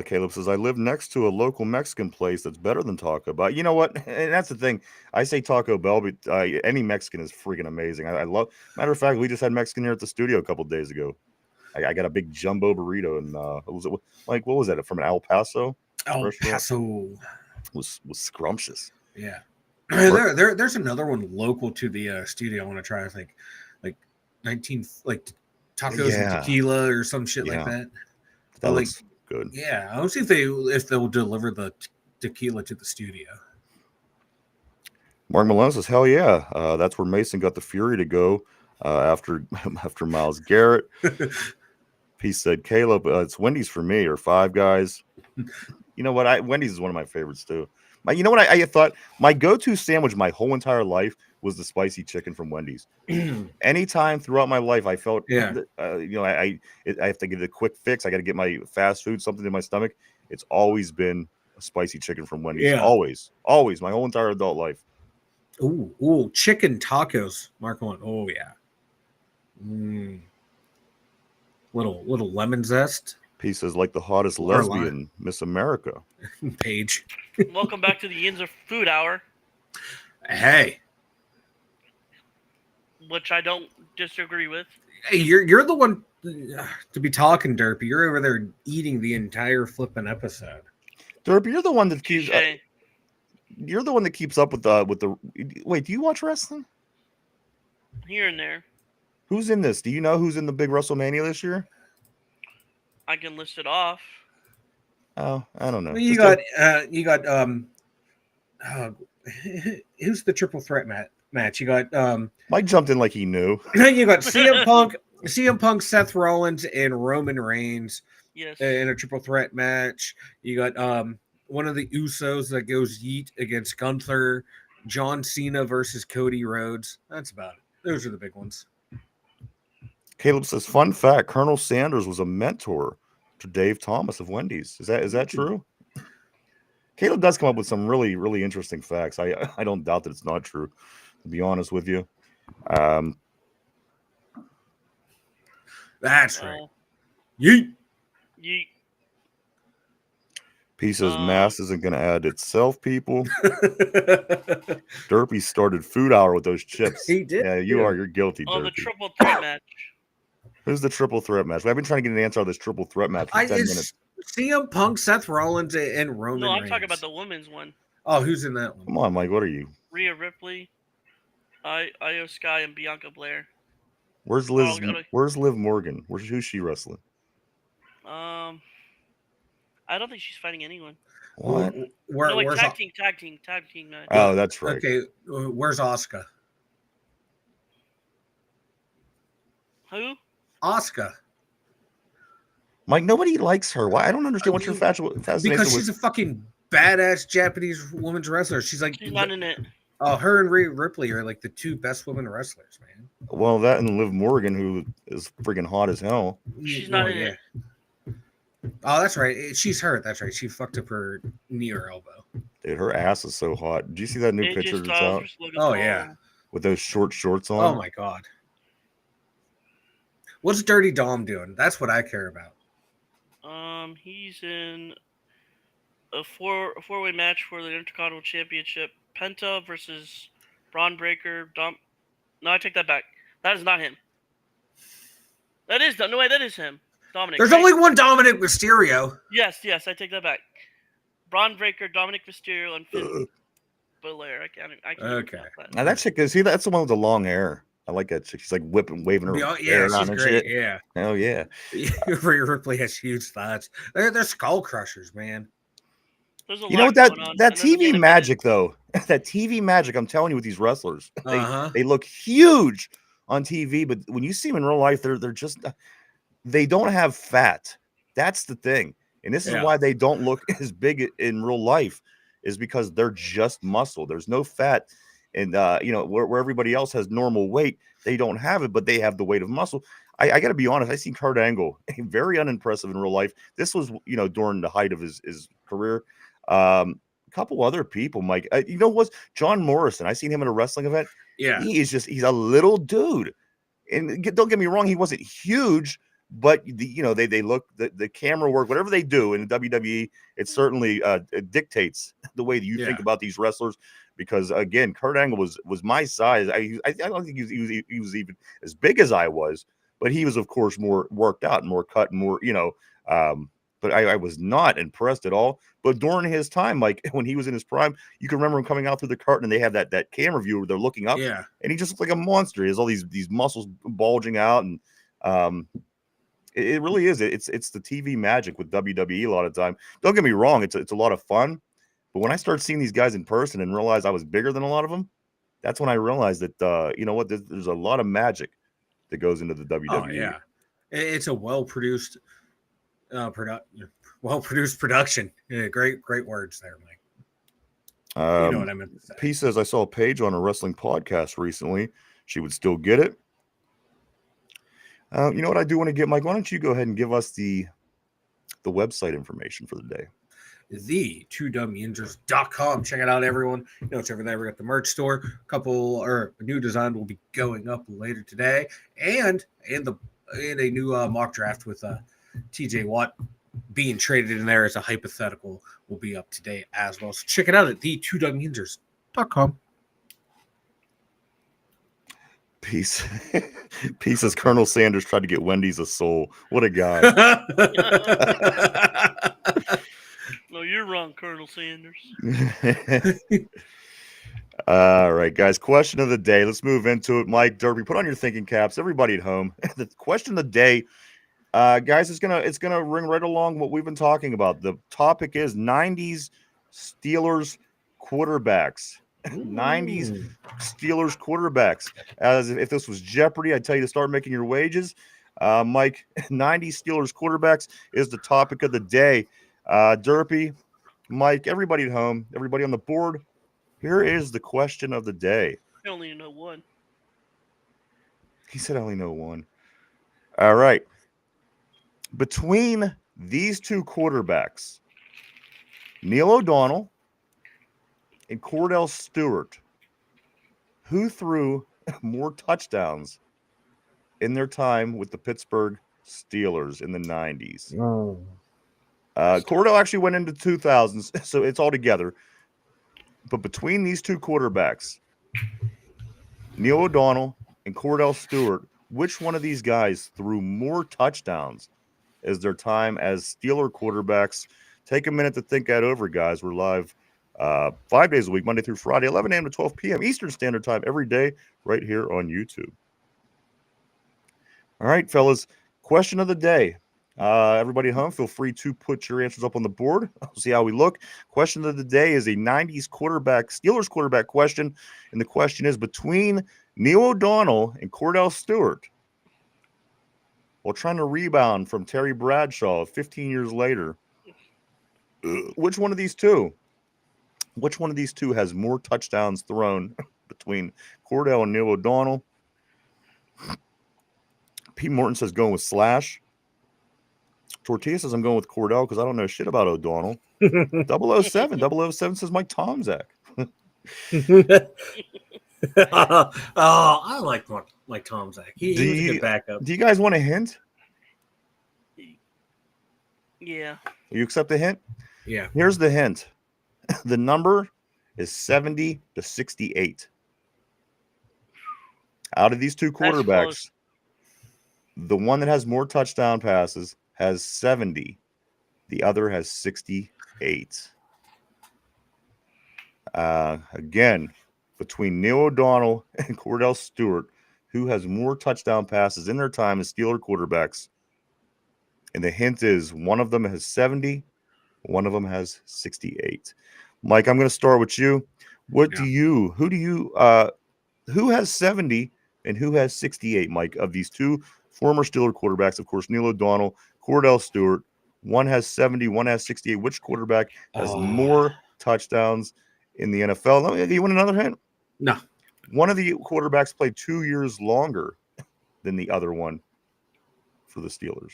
Caleb says, I live next to a local Mexican place that's better than Taco Bell. You know what? And that's the thing. I say Taco Bell, but any Mexican is freaking amazing. I love. Matter of fact, we just had Mexican here at the studio a couple days ago. I got a big jumbo burrito, and what was that from an El Paso? El restaurant? Paso was scrumptious. Yeah. There's another one local to the studio. I want to try. I think like tacos and tequila or some shit like that. That looks good. Yeah, I want to see if they'll deliver the tequila to the studio. Mark Malone says, "Hell yeah, that's where Mason got the Fury to go after Myles Garrett." He said, "Caleb, it's Wendy's for me, or Five Guys." You know what? Wendy's is one of my favorites too. You know what? I thought my go-to sandwich my whole entire life was the spicy chicken from Wendy's. Anytime throughout my life, I felt, I have to get a quick fix. I got to get my fast food, something in my stomach. It's always been a spicy chicken from Wendy's. Yeah. Always, my whole entire adult life. Ooh, chicken tacos. Mark one. Oh yeah. Little lemon zest. He says, like the hottest lesbian, Miss America. Paige. Welcome back to the Yinzer Food Hour. Hey. Which I don't disagree with. Hey, you're the one to be talking, Derpy. You're over there eating the entire flipping episode. Derpy, you're the one that keeps. You're the one that keeps up with the. Wait, do you watch wrestling? Here and there. Who's in this? Do you know who's in the big WrestleMania this year? I can list it off. Oh, I don't know. You got who's the triple threat match? You got Mike jumped in like he knew. You got CM Punk, Seth Rollins, and Roman Reigns. Yes. In a triple threat match. You got one of the Usos that goes yeet against Gunther, John Cena versus Cody Rhodes. That's about it. Those are the big ones. Caleb says, fun fact, Colonel Sanders was a mentor to Dave Thomas of Wendy's. Is that true? Caleb does come up with some really, really interesting facts. I don't doubt that it's not true, to be honest with you. That's right. Yeet. P says, mass isn't going to add itself, people. Derpy started Food Hour with those chips. He did. Yeah, you're guilty, Oh, Derpy. the triple threat match. Who's the triple threat match? I've been trying to get an answer on this triple threat match for 10 minutes. CM Punk, Seth Rollins, and Roman Reigns. No, I'm talking about the women's one. Oh, who's in that one? Come on, Mike. What are you? Rhea Ripley, Io Sky, and Bianca Blair. Where's Liz? Where's Liv Morgan? Who's she wrestling? I don't think she's fighting anyone. What? Tag team match. Oh, that's right. Okay, where's Asuka? Who? Asuka. Mike, nobody likes her. Why? I don't understand what's your fascination because she's a fucking badass Japanese women's wrestler. She's not in it. Oh, her and Rhea Ripley are like the two best women wrestlers, man. Well, that and Liv Morgan, who is freaking hot as hell. She's not in it. Oh, that's right. She's hurt. That's right. She fucked up her knee or elbow. Dude, her ass is so hot. Did you see that new picture that's out? Oh, yeah. With those short shorts on? Oh, my God. What's Dirty Dom doing? That's what I care about. He's in a four-way match for the Intercontinental Championship. Penta versus Braun Breaker. No, I take that back. That is not him. That is him. Dominic. There's only one Dominic Mysterio. Yes, I take that back. Braun Breaker, Dominic Mysterio, and Finn Balor. I can't okay. That. Now that chick, see, that's the one with the long hair. I like that chick. She's like waving her hair around and great. shit. Yeah. Oh yeah. Rhea Ripley has huge thoughts. They're skull crushers, man. You know what that TV magic though? That TV magic, I'm telling you, with these wrestlers, they look huge on TV, but when you see them in real life, they're just they don't have fat. That's the thing, and this is why they don't look as big in real life, is because they're just muscle. There's no fat. and where everybody else has normal weight, they don't have it, but they have the weight of muscle. I got to be honest. I seen Kurt Angle very unimpressive in real life. This was during the height of his career. A couple other people, Mike. Was John Morrison? I seen him at a wrestling event. Yeah, He's a little dude, and don't get me wrong, he wasn't huge, but they look the camera work, whatever they do in the WWE, it certainly it dictates the way that you think about these wrestlers. Because again, Kurt Angle was my size. I don't think he was even as big as I was, but he was of course more worked out and more cut and more But I was not impressed at all. But during his time, like when he was in his prime, you can remember him coming out through the curtain and they have that camera view where they're looking up, and he just looked like a monster. He has all these muscles bulging out, and it really is. It's the TV magic with WWE a lot of time. Don't get me wrong, it's a lot of fun. But when I started seeing these guys in person and realized I was bigger than a lot of them, that's when I realized that there's a lot of magic that goes into the WWE. Oh yeah, it's a well-produced production. Yeah, great words there, Mike. You know what I meant to say. P says, I saw a page on a wrestling podcast recently. She would still get it. You know what I do want to get, Mike? Why don't you go ahead and give us the website information for the day? The2dumbyinjures.com. Check it out, everyone. It's over there. We got the merch store. A new design will be going up later today, and a new mock draft with TJ Watt being traded in there as a hypothetical will be up today as well. So check it out at the2dumbyinjures.com. Peace. Peace as Colonel Sanders tried to get Wendy's a soul. What a guy. No, you're wrong, Colonel Sanders. All right, guys. Question of the day. Let's move into it. Mike, Derby, put on your thinking caps. Everybody at home. The question of the day, guys, it's gonna ring right along what we've been talking about. The topic is 90s Steelers quarterbacks. 90s Steelers quarterbacks. As if this was Jeopardy, I'd tell you to start making your wages. Mike, 90s Steelers quarterbacks is the topic of the day. Derpy, Mike, everybody at home, everybody on the board, here is the question of the day. I only know one. He said I only know one. All right. Between these two quarterbacks, Neil O'Donnell and Cordell Stewart, who threw more touchdowns in their time with the Pittsburgh Steelers in the 90s? Cordell actually went into 2000s, so it's all together. But between these two quarterbacks, Neil O'Donnell and Cordell Stewart, which one of these guys threw more touchdowns as their time as Steeler quarterbacks? Take a minute to think that over, guys. We're live 5 days a week, Monday through Friday, 11 a.m. to 12 p.m. Eastern Standard Time every day right here on YouTube. All right, fellas, question of the day. Everybody at home, feel free to put your answers up on the board. I'll see how we look. Question of the day is a 90s Steelers quarterback question. And the question is, between Neil O'Donnell and Cordell Stewart, while trying to rebound from Terry Bradshaw 15 years later, which one of these two has more touchdowns thrown between Cordell and Neil O'Donnell? Pete Morton says going with Slash. Tortilla says I'm going with Cordell because I don't know shit about O'Donnell. 007 says Mike Tomczak. I like Tomczak. He was a good backup. Do you guys want a hint? Yeah. You accept the hint? Yeah. Here's the hint. The number is 70 to 68. Out of these two quarterbacks, the one that has more touchdown passes has 70. The other has 68. Again, between Neil O'Donnell and Cordell Stewart, who has more touchdown passes in their time as Steeler quarterbacks? And the hint is one of them has 70, one of them has 68. Mike, I'm going to start with you. Who has 70 and who has 68, Mike, of these two former Steeler quarterbacks? Of course, Neil O'Donnell, Cordell Stewart. One has 70, one has 68. Which quarterback has more touchdowns in the NFL? You want another hint? No. One of the quarterbacks played 2 years longer than the other one for the Steelers.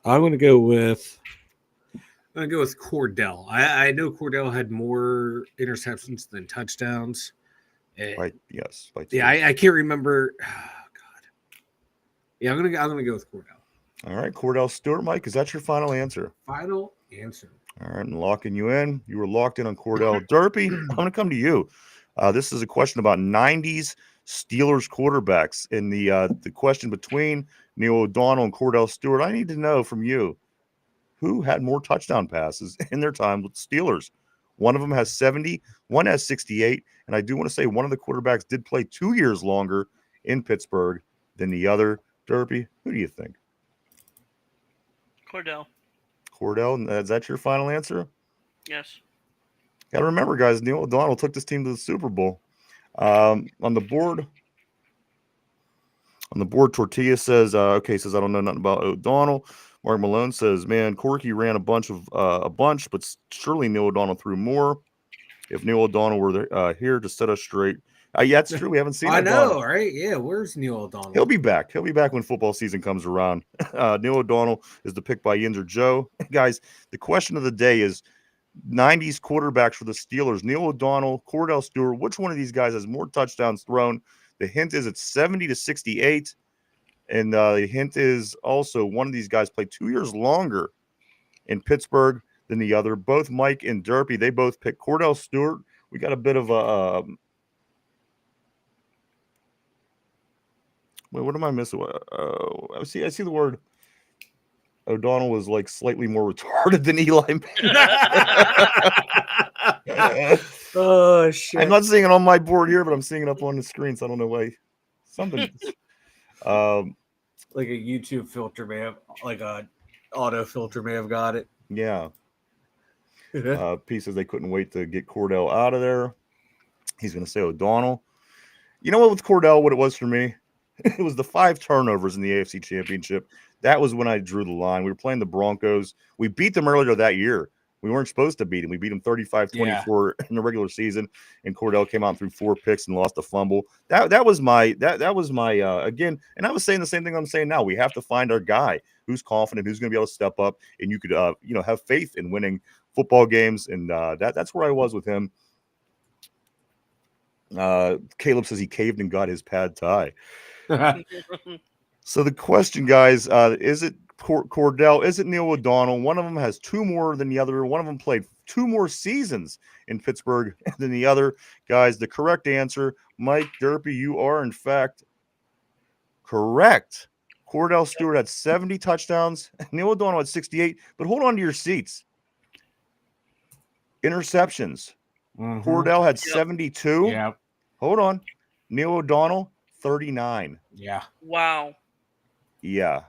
I'm going to go with Cordell. I know Cordell had more interceptions than touchdowns. By two. Yeah, I can't remember. Oh, God. Yeah, I'm gonna go with Cordell. All right, Cordell Stewart. Mike, is that your final answer? Final answer. All right, I'm locking you in. You were locked in on Cordell. Derpy, I'm going to come to you. This is a question about 90s Steelers quarterbacks. And the question between Neil O'Donnell and Cordell Stewart, I need to know from you, who had more touchdown passes in their time with the Steelers? One of them has 70, one has 68. And I do want to say one of the quarterbacks did play 2 years longer in Pittsburgh than the other. Derpy, who do you think? Cordell. Cordell, is that your final answer? Yes. Got to remember, guys, Neil O'Donnell took this team to the Super Bowl. On the board, Tortilla says, I don't know nothing about O'Donnell. Mark Malone says, man, Corky ran a bunch, but surely Neil O'Donnell threw more. If Neil O'Donnell were here to set us straight. Yeah, it's true. We haven't seen O'Donnell. Right? Yeah, where's Neil O'Donnell? He'll be back. He'll be back when football season comes around. Neil O'Donnell is the pick by Yinzer Joe. Guys, the question of the day is 90s quarterbacks for the Steelers. Neil O'Donnell, Cordell Stewart. Which one of these guys has more touchdowns thrown? The hint is it's 70 to 68. And the hint is also one of these guys played 2 years longer in Pittsburgh than the other. Both Mike and Derpy, they both picked Cordell Stewart. We got a bit of a wait, what am I missing? I see the word O'Donnell was like slightly more retarded than Eli Manning. Oh, shit. I'm not seeing it on my board here, but I'm seeing it up on the screen, so I don't know why. Something. Like a YouTube filter may have, like a auto filter may have got it. Yeah. Pieces they couldn't wait to get Cordell out of there. He's going to say O'Donnell. You know what with Cordell, what it was for me? It was the 5 turnovers in the AFC Championship. That was when I drew the line. We were playing the Broncos. We beat them earlier that year. We weren't supposed to beat them. We beat them 35-24 in the regular season, and Cordell came out and threw 4 picks and lost a fumble. That was my again, and I was saying the same thing I'm saying now. We have to find our guy who's confident, who's going to be able to step up, and you could have faith in winning football games, and that's where I was with him. Caleb says he caved and got his pad thai. So the question, guys, is it Cordell? Is it Neil O'Donnell? One of them has 2 more than the other. One of them played 2 more seasons in Pittsburgh than the other. Guys, the correct answer, Mike Derpy, you are in fact correct. Cordell Stewart had 70 touchdowns. Neil O'Donnell had 68. But hold on to your seats. Interceptions. Mm-hmm. Cordell had 72. Yeah. Hold on. Neil O'Donnell, 39. Yeah. Wow. Yeah.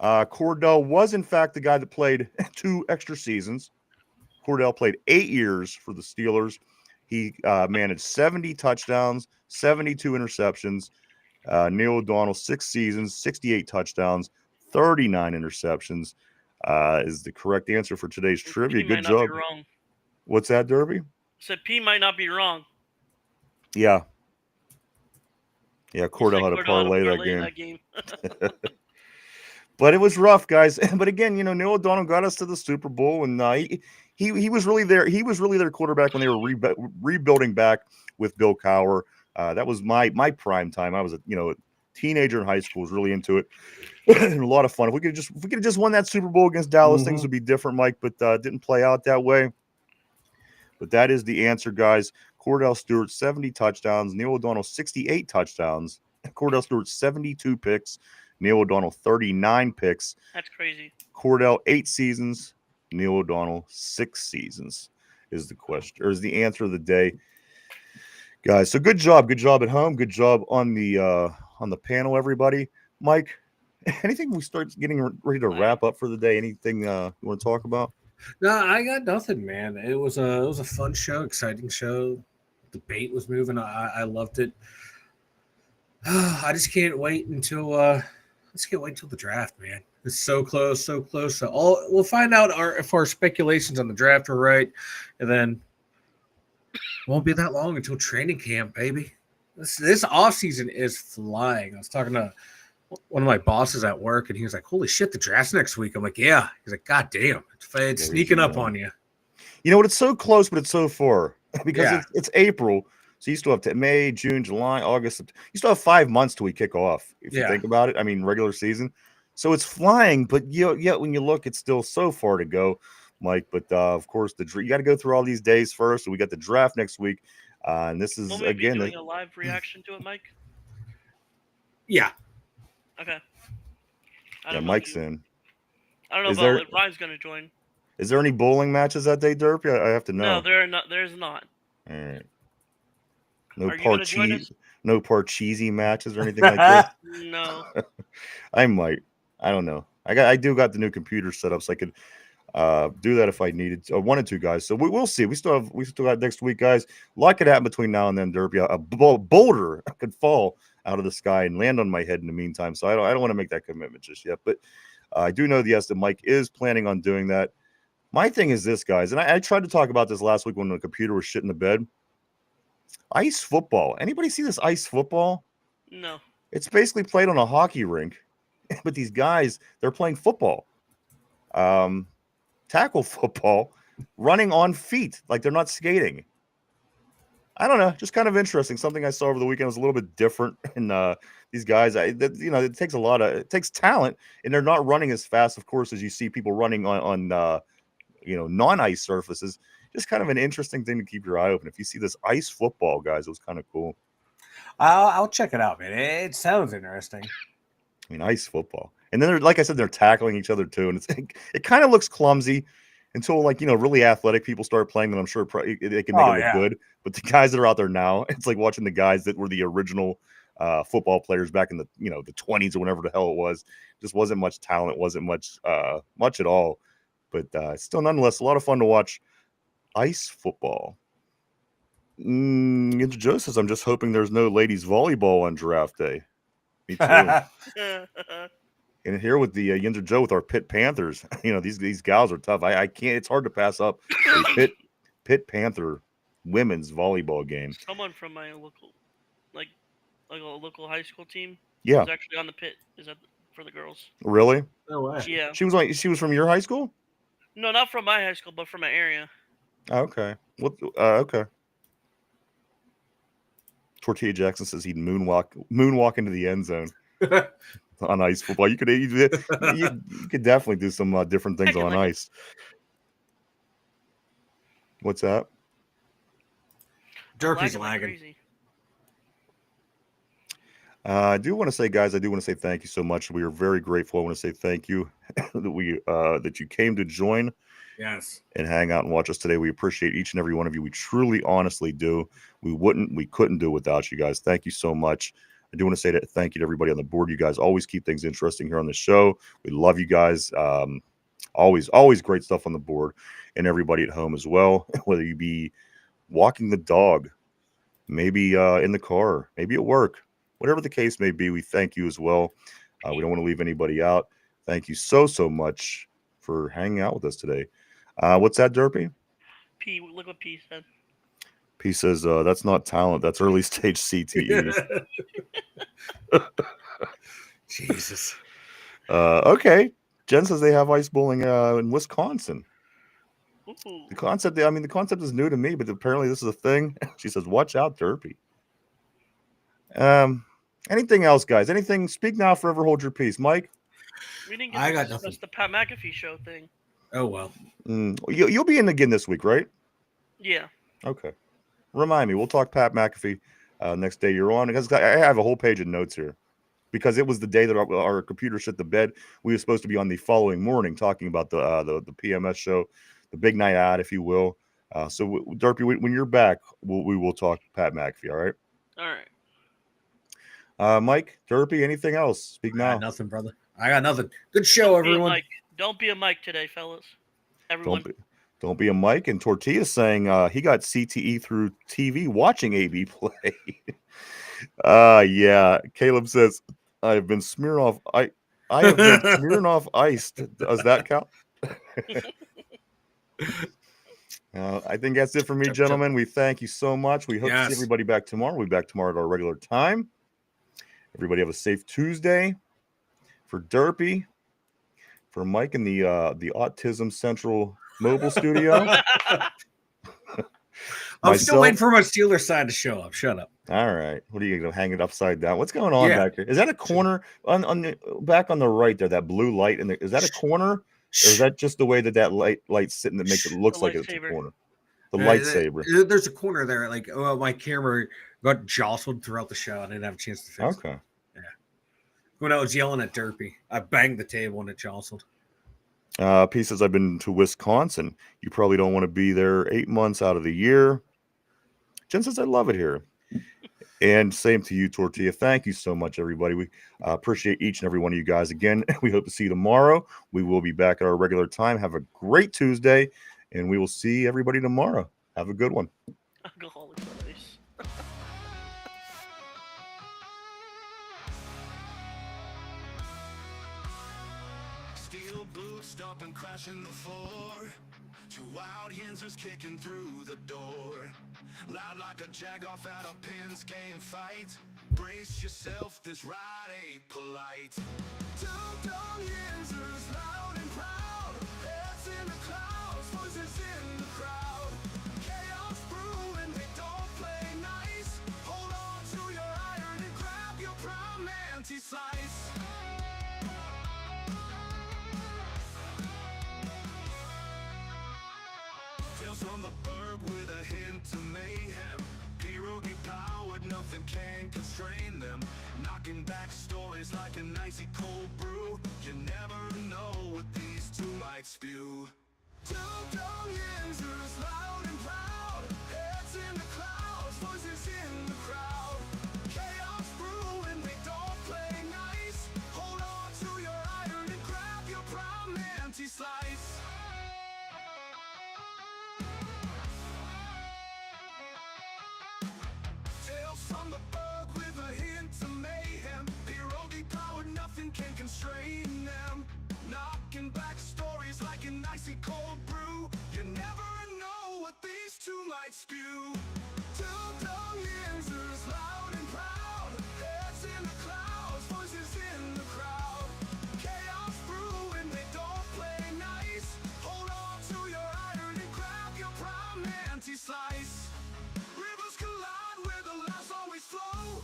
Cordell was, in fact, the guy that played 2 extra seasons. Cordell played 8 years for the Steelers. He managed 70 touchdowns, 72 interceptions. Neil O'Donnell, 6 seasons, 68 touchdowns, 39 interceptions is the correct answer for today's trivia. Good job. What's that, Derby? Said P might not be wrong. Yeah. Yeah, Cordell had to parlay that game. But it was rough, guys. But again, Neil O'Donnell got us to the Super Bowl, and he was really there. He was really their quarterback when they were rebuilding back with Bill Cowher. That was my prime time. I was a teenager in high school, was really into it. And a lot of fun. If we could have just won that Super Bowl against Dallas, things would be different, Mike. But didn't play out that way. But that is the answer, guys. Cordell Stewart, 70 touchdowns. Neil O'Donnell, 68 touchdowns. Cordell Stewart, 72 picks. Neil O'Donnell, 39 picks. That's crazy. Cordell, 8 seasons. Neil O'Donnell, 6 seasons is the question, or is the answer of the day. Guys, so good job. Good job at home. Good job on the panel, everybody. Mike, anything we start getting ready to wrap up for the day? Anything you want to talk about? No, I got nothing, man. It was a fun show, exciting show. Debate was moving. I loved it. I just can't wait until the draft, man. It's so close, so close. So we'll find out if our speculations on the draft are right, and then Won't be that long until training camp, baby. This off season is flying. I was talking to one of my bosses at work, and he was like, "Holy shit, the draft's next week." I'm like, "Yeah." He's like, "God damn, it's sneaking up on you." You know what? It's so close, but it's so far because Yeah. it's April. So you still have May, June, July, August. You still have 5 months till we kick off. If you Yeah. think about it, I mean, regular season. So it's flying, but yet when you look, it's still so far to go, Mike. But of course, you got to go through all these days first. So we got the draft next week, and this is Will we be again. doing a live reaction to it, Mike? Yeah. Okay. I Yeah, don't know. Mike's in. I don't know Is about there- Ryan's going to join. Is there any bowling matches that day, Derpy? I have to know. No, there are not. There's not. All right. No Are you gonna join us? no Parcheesi matches or anything like this. No. I might. I don't know. I do got the new computer set up, so I could do that if I needed to, or wanted to, guys. So we'll see. We still got next week, guys. A lot could happen between now and then, Derpy. A boulder could fall out of the sky and land on my head in the meantime. So I don't want to make that commitment just yet. But I do know that Mike is planning on doing that. My thing is this, guys, and I tried to talk about this last week when the computer was shit in the bed. Ice football. Anybody see this ice football? No. It's basically played on a hockey rink, but these guys, they're playing football. Tackle football, running on feet, like they're not skating. I don't know, just kind of interesting. Something I saw over the weekend was a little bit different. And these guys, it takes talent, and they're not running as fast, of course, as you see people running on non-ice surfaces. Just kind of an interesting thing to keep your eye open. If you see this ice football, guys, it was kind of cool. I'll check it out, man. It sounds interesting. I mean, ice football. And then, like I said, they're tackling each other too. And it kind of looks clumsy until, really athletic people start playing them. I'm sure they can make it look good. But the guys that are out there now, it's like watching the guys that were the original football players back in the, the 20s or whatever the hell it was. Just wasn't much talent, wasn't much at all. But still, nonetheless, a lot of fun to watch. Ice football. Joe says, I'm just hoping there's no ladies volleyball on draft day. Me too. And here with the Yinzer Joe with our Pitt Panthers. These gals are tough. I can't. It's hard to pass up a Pitt Panther women's volleyball game. Someone from my local, like a local high school team. Yeah, is actually on the Pitt. Is that for the girls? Really? No way. Yeah. She was from your high school? No, not from my high school, but from my area. Okay. What? Okay. Tortilla Jackson says he'd moonwalk into the end zone on ice football. You could definitely do some different things on ice. What's that? Derpy's lagging. I do want to say, guys, thank you so much. We are very grateful. I want to say thank you that you came to join. Yes. And hang out and watch us today. We appreciate each and every one of you. We truly, honestly do. We couldn't do it without you guys. Thank you so much. I do want to say thank you to everybody on the board. You guys always keep things interesting here on the show. We love you guys. Always great stuff on the board, and everybody at home as well. Whether you be walking the dog, maybe in the car, maybe at work, whatever the case may be, we thank you as well. We don't want to leave anybody out. Thank you so much for hanging out with us today. What's that, Derpy? P. Look what P said. P says that's not talent. That's early stage CTE. Jesus. Okay. Jen says they have ice bowling in Wisconsin. Ooh. The concept is new to me, but apparently this is a thing. She says, "Watch out, Derpy." Anything else, guys? Anything? Speak now, forever hold your peace, Mike. We didn't get to discuss the Pat McAfee show thing. Oh well. You'll be in again this week, right? Yeah. Okay. Remind me. We'll talk Pat McAfee next day you're on, because I have a whole page of notes here, because it was the day that our computer shit the bed. We were supposed to be on the following morning talking about the PMS show, the big night out, if you will. So Derpy, when you're back, we will talk Pat McAfee. All right. All right. Mike, Derpy, anything else? Speak now. I got nothing, brother. I got nothing. Good show, everyone. Don't be a Mike today, fellas. Everyone. Don't be a Mike. And Tortilla saying he got CTE through TV watching AB play. Yeah. Caleb says, I have been smearing off. I have been smearing off ice. Does that count? I think that's it for me, gentlemen. We thank you so much. We hope to see everybody back tomorrow. We'll be back tomorrow at our regular time. Everybody have a safe Tuesday. For Derpy, for Mike in the Autism Central mobile studio. I'm still waiting for my Steelers sign to show up. Shut up. All right. What are you going to hang it upside down? What's going on back there? Is that a corner on the back on the right there? That blue light in there. Is that a corner? Or is that just the way that light's sitting that makes it looks like it's a corner? The lightsaber. There's a corner there. Like, my camera got jostled throughout the show. I didn't have a chance to fix it. Okay. Yeah. When I was yelling at Derpy, I banged the table and it jostled. P says, I've been to Wisconsin. You probably don't want to be there 8 months out of the year. Jen says, I love it here. And same to you, Tortilla. Thank you so much, everybody. We appreciate each and every one of you guys. Again, we hope to see you tomorrow. We will be back at our regular time. Have a great Tuesday, and we will see everybody tomorrow. Have a good one. Alcoholic place. Steel boots stomping, crashing the floor. Two wild Yinzers kicking through the door. Loud like a jag-off at a pins game fight. Brace yourself, this ride ain't polite. Two dumb Yinzers, loud and proud. Heads in the clouds, voices in the crowd. Chaos brewing, they don't play nice. Hold on to your iron and grab your prime anti-slice. Tales from the burg with a hint of mayhem. Pierogi powered, nothing can constrain them. Knocking back stories like an icy cold brew. You never know what these two might spew. Two dumb Yinzers, loud and proud. Heads in the clouds, voices in the crowd. Chaos brewing, they don't play nice. Hold on to your iron and grab your prime anti-slice. Tales from the burg with a hint of mayhem. Pierogi powered, nothing can constrain them. Knocking back stories like an icy cold brew. You never know what these two might spew. Two dumb Yinzers, loud and proud. Heads in the clouds, voices in the crowd. Chaos brewing, they don't play nice. Hold on to your iron and grab your prime anti-slice. Rivers collide where the laughs always flow.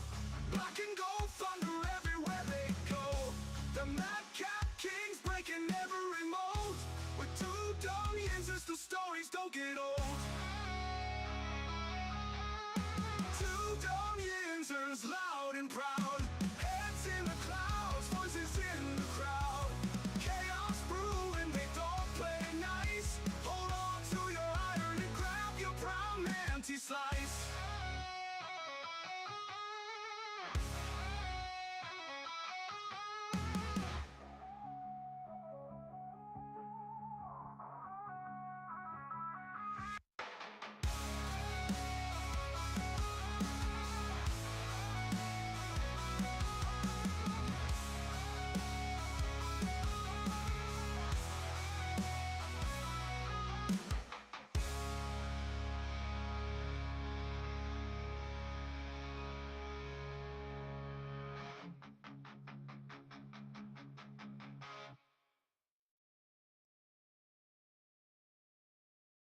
Black and gold thunder everywhere they go. The madcap kings breaking every mold. With two dumb Yinzers, the stories don't get old. Two dumb Yinzers, loud and proud.